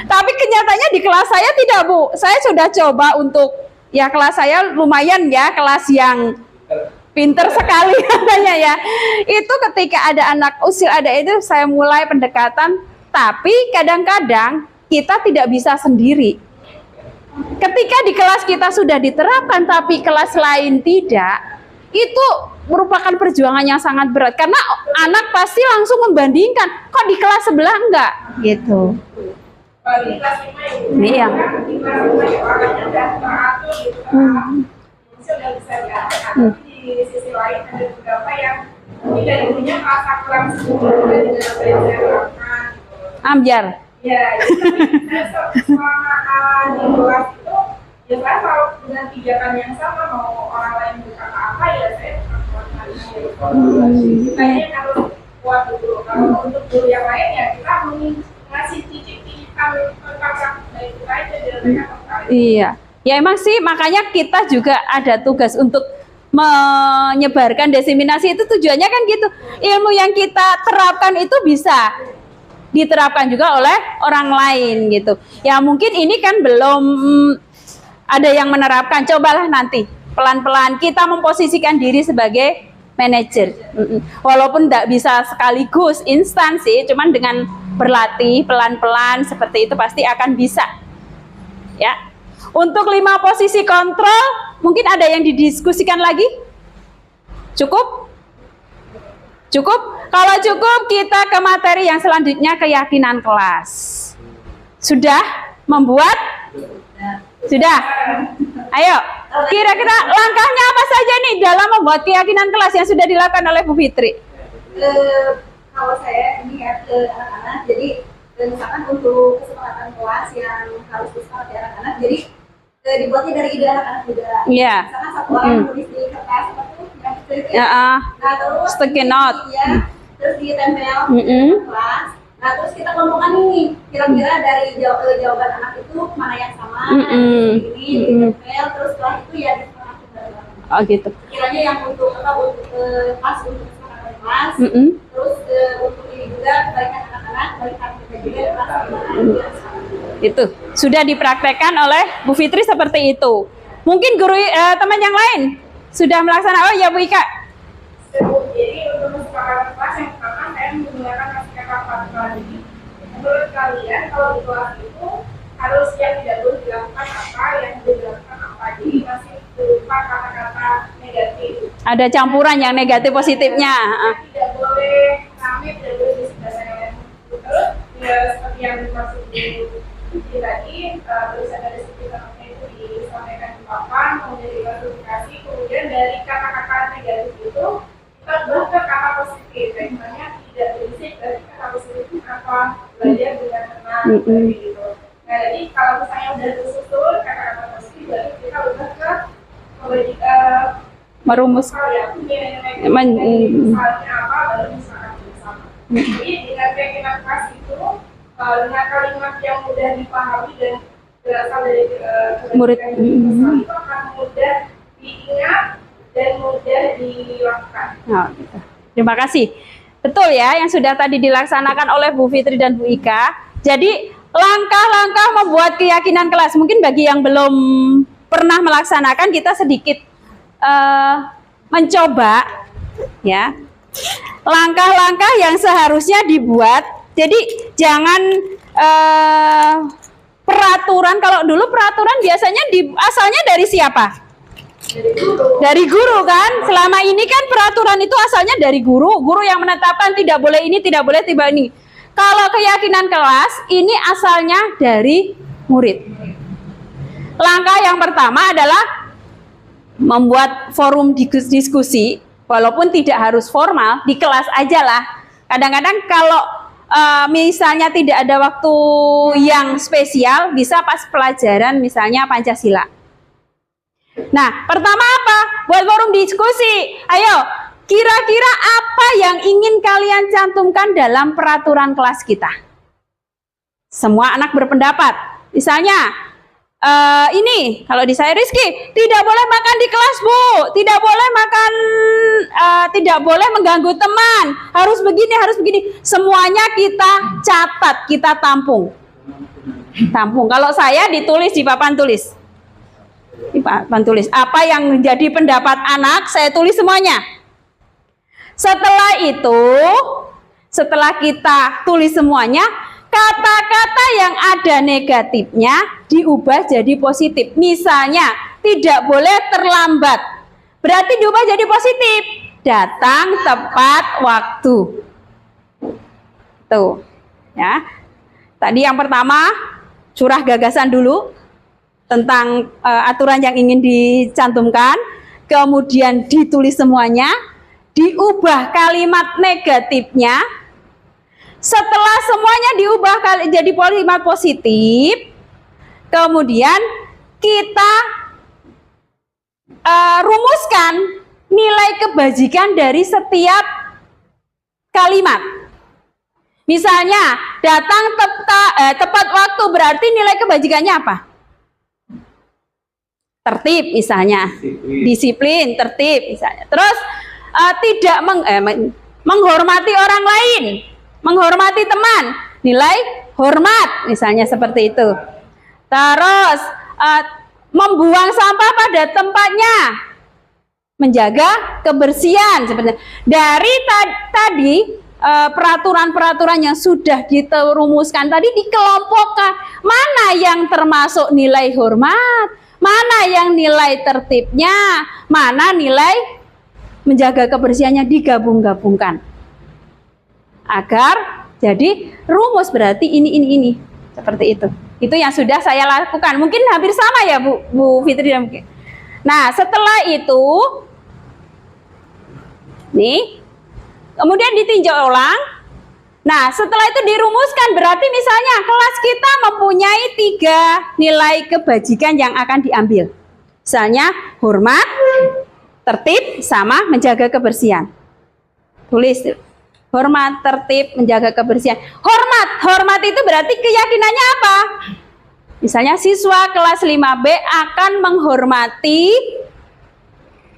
Tapi kenyataannya di kelas saya tidak, Bu. Saya sudah coba untuk ya kelas saya lumayan ya, kelas yang pinter sekali katanya ya. Itu ketika ada anak usil ada itu saya mulai pendekatan, tapi kadang-kadang kita tidak bisa sendiri. Ketika di kelas kita sudah diterapkan tapi kelas lain tidak, itu merupakan perjuangan yang sangat berat karena anak pasti langsung membandingkan, kok di kelas sebelah enggak gitu. Di kelas 5 Iya. Di kelas 5 ya orangnya udah teratur gitu kan. Udah bisa diarahkan. Tapi di sisi lain ada beberapa yang ini dari dulunya merasa kurang setuju dengan apa yang saya lakukan. Amjar. Ya, jadi saya selama di kelas itu ya saya selalu dengan pijakan yang sama, mau orang lain berkata apa ya saya tetap melakukan. Kayaknya harus kuat dulu. Kalau untuk guru yang lain ya kita ngasih cicip-cicipan tentang baik itu aja biar mereka tertarik. Iya. Ya emang sih makanya kita juga ada tugas untuk menyebarkan diseminasi itu tujuannya kan gitu. Ilmu yang kita terapkan itu bisa diterapkan juga oleh orang lain gitu. Ya mungkin ini kan belum ada yang menerapkan. Cobalah nanti pelan-pelan kita memposisikan diri sebagai manajer. Walaupun tidak bisa sekaligus instan sih, cuman dengan berlatih pelan-pelan seperti itu pasti akan bisa. Ya. Untuk 5 posisi kontrol, mungkin ada yang didiskusikan lagi? Cukup? Cukup? Kalau cukup, kita ke materi yang selanjutnya, keyakinan kelas. Sudah membuat? Sudah? Ayo, kira-kira langkahnya apa saja nih dalam membuat keyakinan kelas yang sudah dilakukan oleh Bu Fitri? Kalau saya ini ya ke anak-anak, jadi misalkan untuk kesepakatan kelas yang harus disepakati anak-anak, jadi dibuatnya dari ide anak-anak juga. Iya. Misalkan satu orang tulis di kertas apa tuh yang kecil-kecil. Ya, Nah terus sticky note. ya, terus ditempel di kelas. Nah terus kita kelompokkan ini, kira-kira dari jawaban anak itu mana yang sama, ini ditempel, terus setelah itu ya disepakati bareng-bareng. Oh gitu. Kiranya yang untuk apa untuk pas untuk kesepakatan kelas. Terus untuk ini juga kebaikan anak-anak, kebaikan kita juga kelas Itu sudah dipraktekkan oleh Bu Fitri seperti itu. Mungkin guru teman yang lain sudah melaksanakan. Oh ya Bu Ika. Jadi untuk kesepakatan kelas yang pertama saya menggunakan kata strategi. Menurut kalian kalau di kelas itu harus yang tidak boleh dilakukan apa, yang boleh dilakukan apa. Jadi masih berupa kata-kata negatif. Ada campuran yang negatif positifnya. Tidak boleh rame, tidak boleh disebutkan. Terus ya seperti yang dimaksud di tadi, terus ada disiplin itu disampaikan di papan, kemudian diklasifikasi, kemudian dari kata-kata negatif itu kita ubah ke kata positif. Misalnya tidak berisik, dari kata positif itu apa, belajar dengan tenang, seperti itu. Nah jadi kalau misalnya udah tersusun kata-kata positif, berarti kita ubah ke Merumus. ya, misalnya apa, baru misalkan bersama. Jadi dengan keyakinan kelas itu dengan kalimat yang mudah dipahami dan berasal dari Murid. itu akan mudah diingat sudah dilakukan. Oh, gitu. Terima kasih. Betul ya, yang sudah tadi dilaksanakan oleh Bu Fitri dan Bu Ika. Jadi langkah-langkah membuat keyakinan kelas. Mungkin bagi yang belum pernah melaksanakan, kita sedikit mencoba ya. Langkah-langkah yang seharusnya dibuat. Jadi jangan peraturan. Kalau dulu peraturan biasanya asalnya dari siapa? Dari guru kan. Selama ini kan peraturan itu asalnya dari guru yang menetapkan tidak boleh ini, tidak boleh tiba ini. Kalau keyakinan kelas ini asalnya dari murid. Langkah yang pertama adalah membuat forum diskusi, walaupun tidak harus formal, di kelas aja lah. Kadang-kadang kalau misalnya tidak ada waktu yang spesial, bisa pas pelajaran misalnya Pancasila. Nah, pertama apa? Buat forum diskusi. Ayo, kira-kira apa yang ingin kalian cantumkan dalam peraturan kelas kita? Semua anak berpendapat. Misalnya, ini, kalau di saya Rizky, tidak boleh makan di kelas, Bu. Tidak boleh makan, tidak boleh mengganggu teman. Harus begini, harus begini. Semuanya kita catat, kita tampung. Tampung. Kalau saya ditulis di papan tulis. Papan tulis apa yang menjadi pendapat anak, saya tulis semuanya. Setelah itu, setelah kita tulis semuanya, kata-kata yang ada negatifnya diubah jadi positif. Misalnya, tidak boleh terlambat, berarti diubah jadi positif. Datang tepat waktu. Tuh, ya. Tadi yang pertama, curah gagasan dulu tentang aturan yang ingin dicantumkan, kemudian ditulis semuanya, diubah kalimat negatifnya. Setelah semuanya diubah jadi kalimat positif, kemudian kita rumuskan nilai kebajikan dari setiap kalimat. Misalnya, datang tepat waktu berarti nilai kebajikannya apa? Tertib misalnya, disiplin, tertib misalnya. Terus tidak menghormati orang lain, menghormati teman, nilai hormat misalnya seperti itu. Terus membuang sampah pada tempatnya, menjaga kebersihan seperti itu. Dari tadi peraturan-peraturan yang sudah kita rumuskan tadi dikelompokkan, mana yang termasuk nilai hormat, mana yang nilai tertibnya, mana nilai menjaga kebersihannya, digabung-gabungkan. Agar jadi rumus berarti ini. Seperti itu. Itu yang sudah saya lakukan. Mungkin hampir sama ya Bu Fitri dan mungkin. Nah, setelah itu nih, kemudian ditinjau ulang. Nah, setelah itu dirumuskan, berarti misalnya kelas kita mempunyai 3 nilai kebajikan yang akan diambil. Misalnya hormat, tertib, sama menjaga kebersihan. Tulis, hormat, tertib, menjaga kebersihan. Hormat itu berarti keyakinannya apa? Misalnya siswa kelas 5B akan menghormati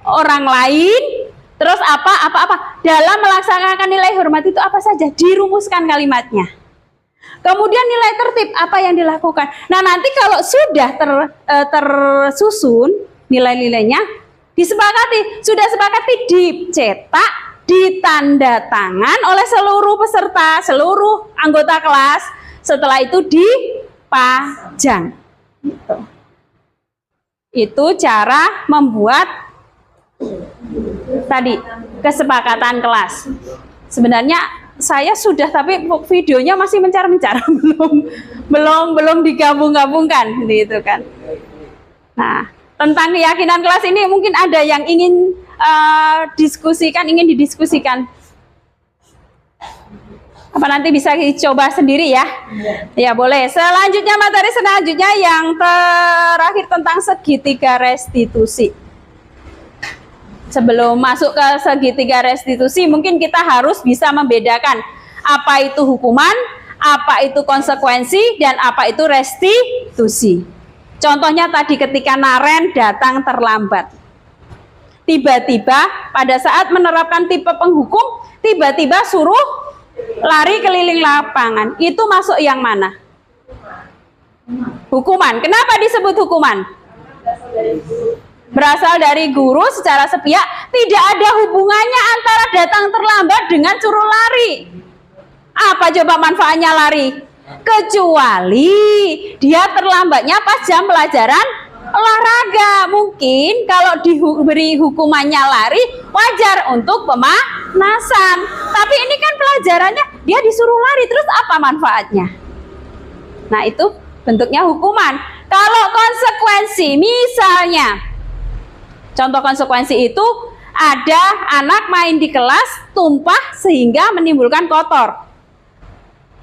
orang lain. Terus apa dalam melaksanakan nilai hormat itu apa saja, dirumuskan kalimatnya. Kemudian nilai tertib apa yang dilakukan. Nah, nanti kalau sudah tersusun nilai-nilainya, sudah sepakati, dicetak, ditanda tangan oleh seluruh peserta, seluruh anggota kelas. Setelah itu dipajang. Itu cara membuat tadi kesepakatan kelas. Sebenarnya saya sudah, tapi videonya masih mencar-mencar, belum digabung-gabungkan gitu kan. Nah, tentang keyakinan kelas ini mungkin ada yang ingin ingin didiskusikan. Apa nanti bisa dicoba sendiri ya? Ya boleh. Selanjutnya, materi selanjutnya yang terakhir tentang segitiga restitusi. Sebelum masuk ke segitiga restitusi, mungkin kita harus bisa membedakan apa itu hukuman, apa itu konsekuensi, dan apa itu restitusi. Contohnya tadi ketika Naren datang terlambat. Tiba-tiba pada saat menerapkan tipe penghukum, tiba-tiba suruh lari keliling lapangan. Itu masuk yang mana? Hukuman. Kenapa disebut hukuman? Berasal dari guru secara sepihak. Tidak ada hubungannya antara datang terlambat dengan suruh lari. Apa coba manfaatnya lari? Kecuali dia terlambatnya pas jam pelajaran olahraga. Mungkin kalau diberi hukumannya lari, wajar untuk pemanasan. Tapi ini kan pelajarannya dia disuruh lari, terus apa manfaatnya? Nah, itu bentuknya hukuman. Kalau konsekuensi, misalnya contoh konsekuensi itu ada anak main di kelas tumpah sehingga menimbulkan kotor.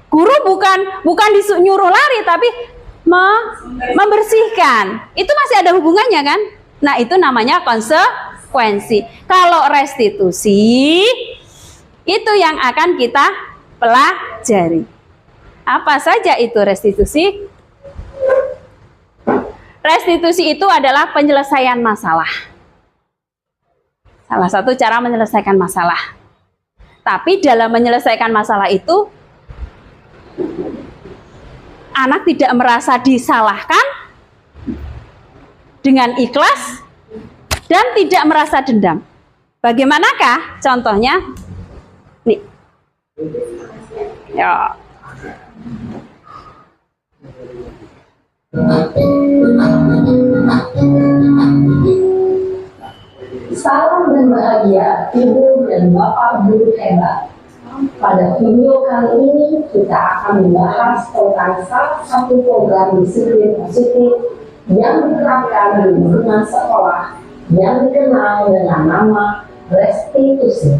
Guru bukan nyuruh lari, tapi membersihkan. Itu masih ada hubungannya kan? Nah, itu namanya konsekuensi. Kalau restitusi, itu yang akan kita pelajari. Apa saja itu restitusi? Restitusi itu adalah penyelesaian masalah. Salah satu cara menyelesaikan masalah. Tapi dalam menyelesaikan masalah itu, anak tidak merasa disalahkan dengan ikhlas dan tidak merasa dendam. Bagaimanakah contohnya? Nih. Ya. Salam dan bahagia Ibu dan Bapak guru hebat. Pada video kali ini kita akan membahas tentang salah satu program disiplin positif yang diterapkan di lingkungan sekolah yang dikenal dengan nama restitusi.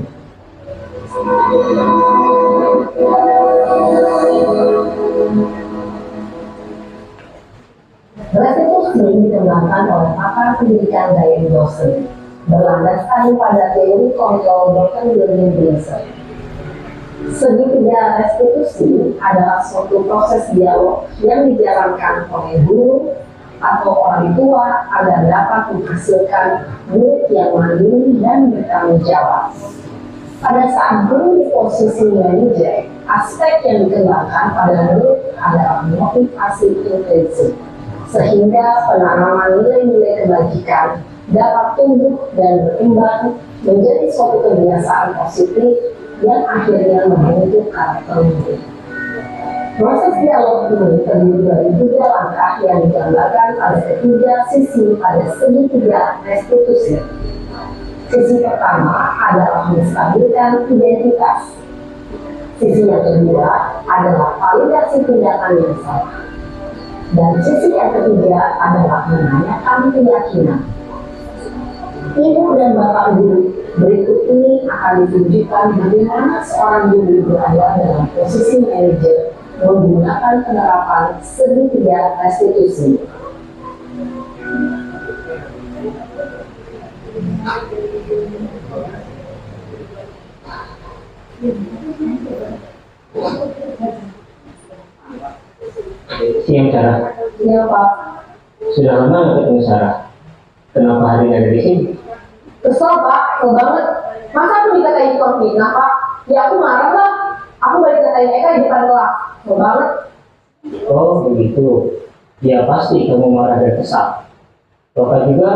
Restitusi dikembangkan oleh pakar pendidikan dan dosen, berlandaskan pada teori kontrol Dr. William Glasser. Segitiga restitusi adalah suatu proses dialog yang dijalankan oleh guru atau orang tua agar dapat menghasilkan murid yang mandiri dan bertanggung jawab. Pada saat guru di posisi manajer, aspek yang dikembangkan pada murid adalah motivasi intensif, sehingga penanaman nilai-nilai kebajikan dapat tumbuh dan berkembang menjadi suatu kebiasaan positif yang akhirnya membentuk karakter murid. Proses dialog ini terdiri dari 3 langkah yang digambarkan pada ketiga sisi pada segitiga restitusi. Sisi pertama adalah menstabilkan identitas. Sisi yang kedua adalah validasi tindakan yang salah. Dan sisi yang ketiga adalah menanyakan keyakinan. Ibu dan Bapak guru, berikut ini akan ditunjukkan bagaimana seorang guru berada dalam posisi manajer menggunakan penerapan segitiga restitusi. Siang Sarah. Ya Pak, Sudah lama nggak ketemu Sarah? Kenapa hari ini ada di sini? kesel Pak, kesel banget. Masa aku dikatain tukang fitnah Pak? Ya aku marah lah. Aku balik dikatain Eka di depan kelas. Kesel banget. Oh begitu. Ya pasti kamu marah dan kesal. Bapak juga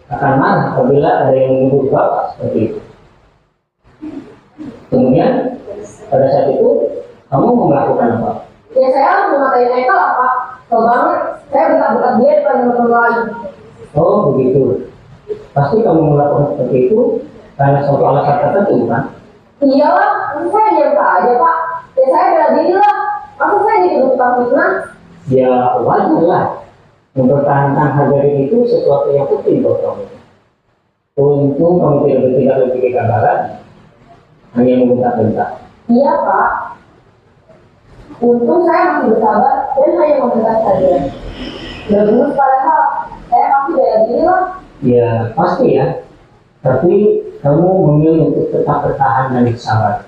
akan marah apabila ada yang menuduh Bapak seperti itu. Kemudian pada saat itu kamu mau melakukan apa? Ya saya langsung ngatain Eka lah Pak. Kesel banget. Saya bentak-bentak dia depan teman-teman lain. Oh begitu. Pasti kamu melakukan seperti itu karena suatu alasan tertentu kan? Iyalah, saya diam saja Pak. Ya saya bela diri lah. Masa saya dituduh tukang fitnah? Ya wajar lah. Mempertahankan harga diri itu sesuatu yang penting buat kamu. Untung kamu tidak bertindak lebih kegabaran, hanya membentak-bentak. Iya Pak. Untung saya masih bersabar dan hanya membentak saja. Berbunyi padahal saya masih bela diri lah. Ya pasti ya. Tapi kamu memilih untuk tetap bertahan dan bersabar.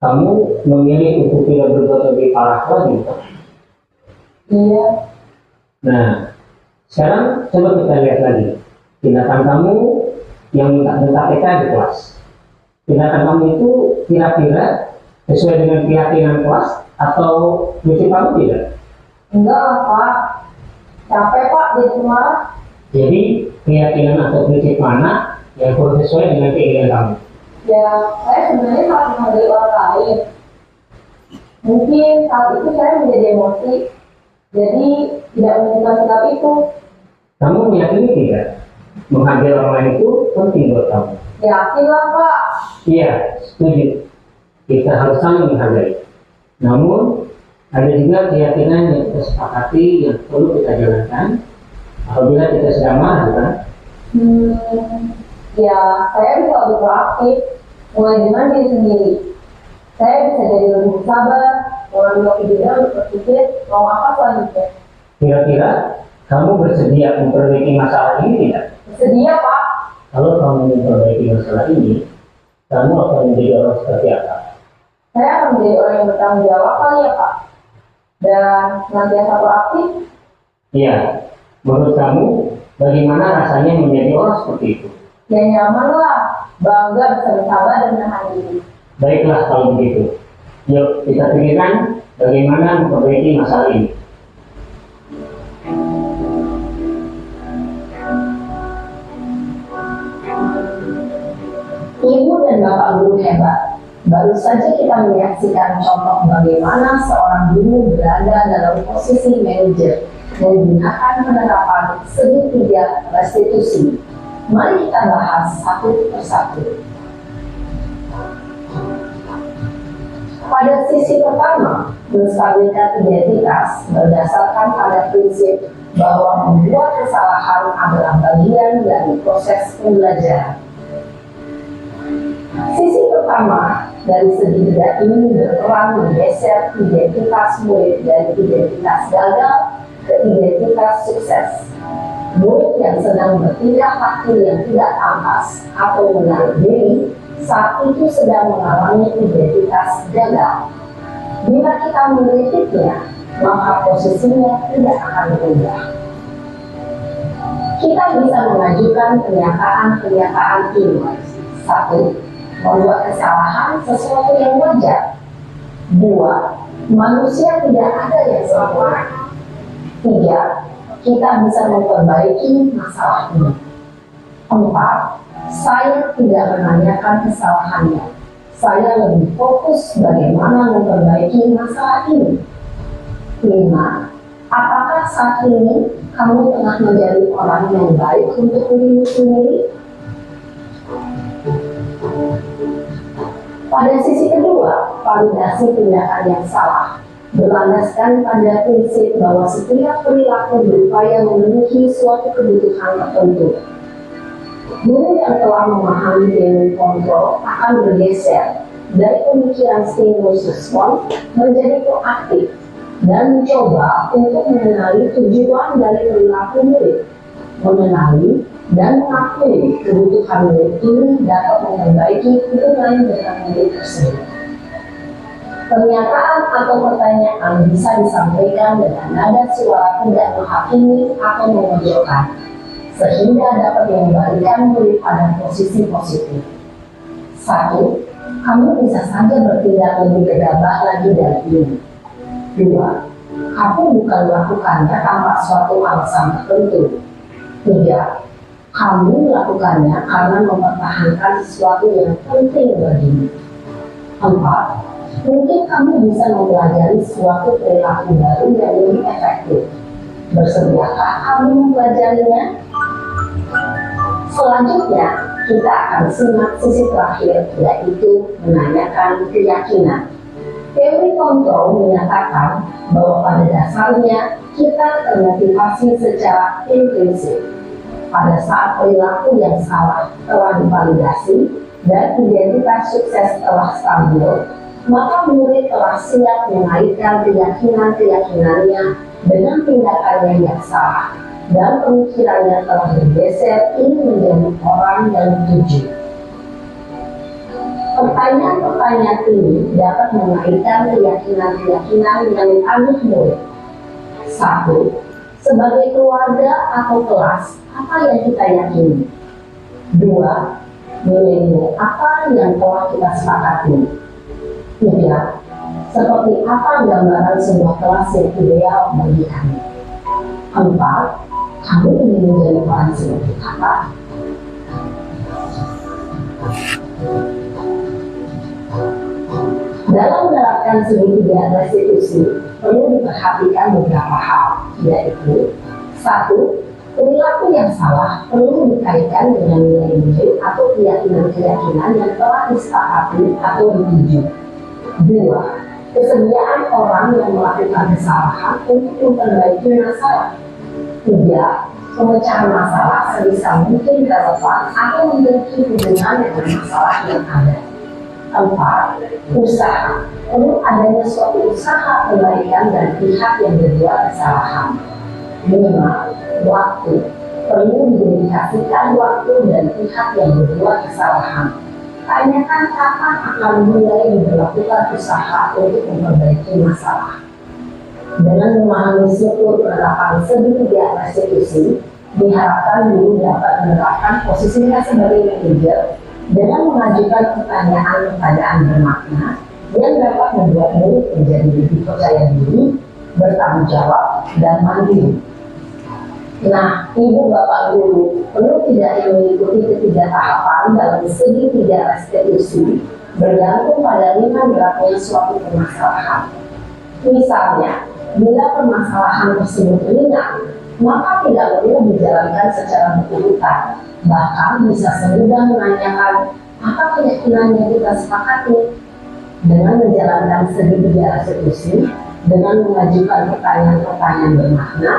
Kamu memilih untuk tidak berbuat lebih parah lagi. Iya. Nah, sekarang coba kita lihat lagi. Tindakan kamu yang minta TK di kelas. Tindakan kamu itu kira-kira sesuai dengan keyakinan kelas atau prinsip kamu tidak? Enggak lah Pak, capek Pak di rumah. Jadi keyakinan atau prinsip mana yang kurang sesuai dengan keinginan kamu? Ya, saya sebenarnya sangat menghargai orang lain. Mungkin saat itu saya menjadi emosi, jadi tidak menentukan sikap itu. Kamu meyakini tidak menghargai orang lain itu penting buat kamu? Yakin lah Pak. Iya, setuju. Kita harus saling menghargai. Namun ada juga keyakinan yang kita sepakati yang perlu kita jalankan apabila kita sedang marah, kan? Ya, saya bisa lebih proaktif, mulai dengan diri sendiri. Saya bisa jadi lebih sabar, mengambil waktu juga untuk berpikir mau apa selanjutnya. Kira-kira kamu bersedia memperbaiki masalah ini tidak? Sedia Pak. Kalau kamu memperbaiki masalah ini, kamu akan menjadi orang seperti apa? Saya akan menjadi orang yang bertanggung jawab kali ya Pak. Dan senantiasa proaktif. Iya, menurut kamu bagaimana rasanya menjadi orang seperti itu? Ya nyaman lah, bangga bisa bersabar dan menahan diri. Baiklah kalau begitu. Yuk kita pikirkan bagaimana memperbaiki masalah ini. Ibu dan Bapak guru hebat. Baru saja kita menyaksikan contoh bagaimana seorang guru berada dalam posisi manajer menggunakan penerapan segitiga restitusi. Mari kita bahas satu persatu. Pada sisi pertama, menstabilkan identitas berdasarkan pada prinsip bahwa membuat kesalahan adalah bagian dari proses pembelajaran. Sisi pertama dari segitiga ini berperan menggeser identitas murid dari identitas gagal ke identitas sukses. Murid yang sedang bertingkah laku yang tidak pantas atau menarik diri saat itu sedang mengalami identitas gagal. Bila kita mengkritiknya, maka posisinya tidak akan berubah. Kita bisa mengajukan pernyataan-pernyataan ini. 1. Membuat kesalahan sesuatu yang wajar. 2. Manusia tidak ada yang sempurna. 3. Kita bisa memperbaiki masalah ini. 4. Saya tidak menanyakan kesalahannya. Saya lebih fokus bagaimana memperbaiki masalah ini. 5. Apakah saat ini kamu tengah menjadi orang yang baik untuk dirimu sendiri? Pada sisi kedua, validasi tindakan yang salah berlandaskan pada prinsip bahwa setiap perilaku berupaya memenuhi suatu kebutuhan tertentu. Guru yang telah memahami damage control akan bergeser dari pemikiran stimulus respon menjadi proaktif dan mencoba untuk mengenali tujuan dari perilaku murid, mengenali dan mengakui kebutuhan murid ini dapat memperbaiki hubungan dengan murid tersebut. Pernyataan atau pertanyaan bisa disampaikan dengan nada suara tidak menghakimi atau memojokkan, sehingga dapat mengembalikan murid pada posisi positif. 1. Kamu bisa saja bertindak lebih gegabah lagi dari ini. 2. Kamu bukan melakukannya tanpa suatu alasan tertentu. 3. Kamu melakukannya karena mempertahankan sesuatu yang penting bagimu. 4. Mungkin kamu bisa mempelajari suatu perilaku baru yang lebih efektif. Bersediakah kamu mempelajarinya? Selanjutnya, kita akan simak sisi terakhir, yaitu menanyakan keyakinan. Teori kontrol menyatakan bahwa pada dasarnya kita termotivasi secara intrinsik. Pada saat perilaku yang salah telah divalidasi dan identitas sukses telah stabil, maka murid telah siap mengaitkan keyakinan-keyakinannya dengan tindakannya yang salah, dan pemikirannya telah bergeser ingin menjadi orang yang jujur. Pertanyaan-pertanyaan ini dapat mengaitkan keyakinan-keyakinan yang tangguh murid. 1. Sebagai keluarga atau kelas, apa yang kita yakini? Dua, nilai-nilai apa yang telah kita sepakati. Tiga, seperti apa gambaran sebuah kelas yang ideal bagi kami. Empat, kamu ingin menjadi orang seperti apa? Dalam menerapkan segitiga restitusi, perlu diperhatikan beberapa hal, yaitu: satu, perilaku yang salah perlu dikaitkan dengan nilai-nilai atau keyakinan-keyakinan yang telah disepakati atau dituju. Dua, kesediaan orang yang melakukan kesalahan untuk memperbaiki masalah. Tiga, pemecahan masalah sebisa mungkin relevan atau memiliki hubungan dengan masalah yang ada. Empat, usaha. Perlu adanya suatu usaha perbaikan dari pihak yang berbuat kesalahan. Lima, waktu. Perlu didedikasikan waktu dan pihak yang berbuat kesalahan. Tanyakan kapan akan mulai diberlakukan usaha untuk memperbaiki masalah. Dengan memahami struktur penerapan segitiga restitusi, diharapkan guru dapat menerapkan posisinya sebagai manajer dengan mengajukan pertanyaan-pertanyaan bermakna yang dapat membuat murid menjadi lebih percaya diri, bertanggung jawab, dan mandiri. Nah, Ibu Bapak Guru perlu tidak mengikuti ketiga tahapan dalam segitiga restitusi bergantung pada ringan beratnya suatu permasalahan. Misalnya, bila permasalahan tersebut ringan, maka tidak perlu dijalankan secara berurutan. Bahkan bisa semudah menanyakan apa keyakinan yang kita sepakati. Dengan menjalankan segitiga restitusi, dengan mengajukan pertanyaan-pertanyaan bermakna,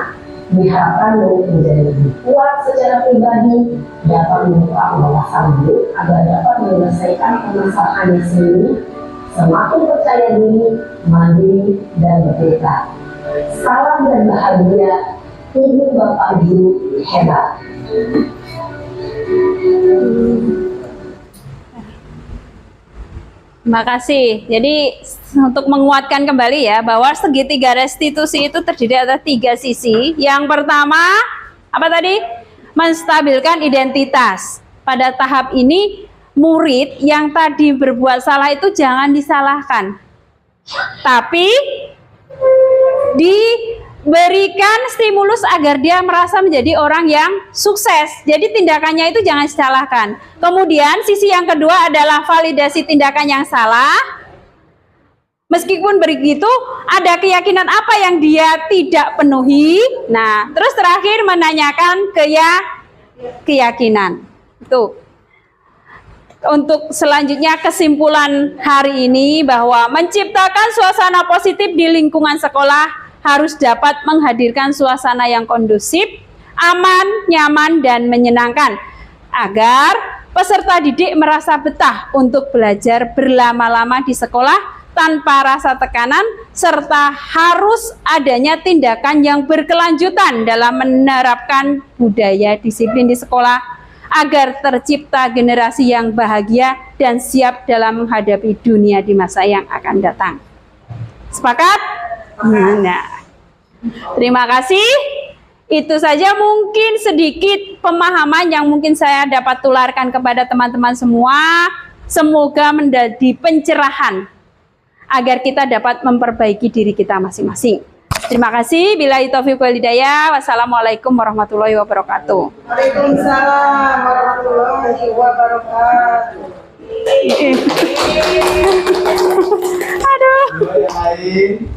diharapkan murid menjadi lebih kuat secara pribadi, dapat membuka wawasan hidup agar dapat menyelesaikan permasalahannya sendiri, semakin percaya diri, mandiri, dan merdeka. Salam dan bahagia, Ibu Bapak Guru hebat. Terima kasih. Jadi untuk menguatkan kembali ya bahwa segitiga restitusi itu terdiri atas 3 sisi. Yang pertama apa tadi? Menstabilkan identitas. Pada tahap ini murid yang tadi berbuat salah itu jangan disalahkan, tapi diberikan stimulus agar dia merasa menjadi orang yang sukses. Jadi tindakannya itu jangan disalahkan. Kemudian sisi yang kedua adalah validasi tindakan yang salah. Meskipun begitu, ada keyakinan apa yang dia tidak penuhi. Nah, terus terakhir menanyakan keyakinan. Itu. Untuk selanjutnya kesimpulan hari ini bahwa menciptakan suasana positif di lingkungan sekolah harus dapat menghadirkan suasana yang kondusif, aman, nyaman, dan menyenangkan agar peserta didik merasa betah untuk belajar berlama-lama di sekolah tanpa rasa tekanan, serta harus adanya tindakan yang berkelanjutan dalam menerapkan budaya disiplin di sekolah agar tercipta generasi yang bahagia dan siap dalam menghadapi dunia di masa yang akan datang. Sepakat? Nah, terima kasih. Itu saja mungkin sedikit pemahaman yang mungkin saya dapat tularkan kepada teman-teman semua. Semoga menjadi pencerahan agar kita dapat memperbaiki diri kita masing-masing. Terima kasih. Billahi taufiq wal hidayah. Wassalamualaikum warahmatullahi wabarakatuh. Waalaikumsalam warahmatullahi wabarakatuh. Aduh. Yang lain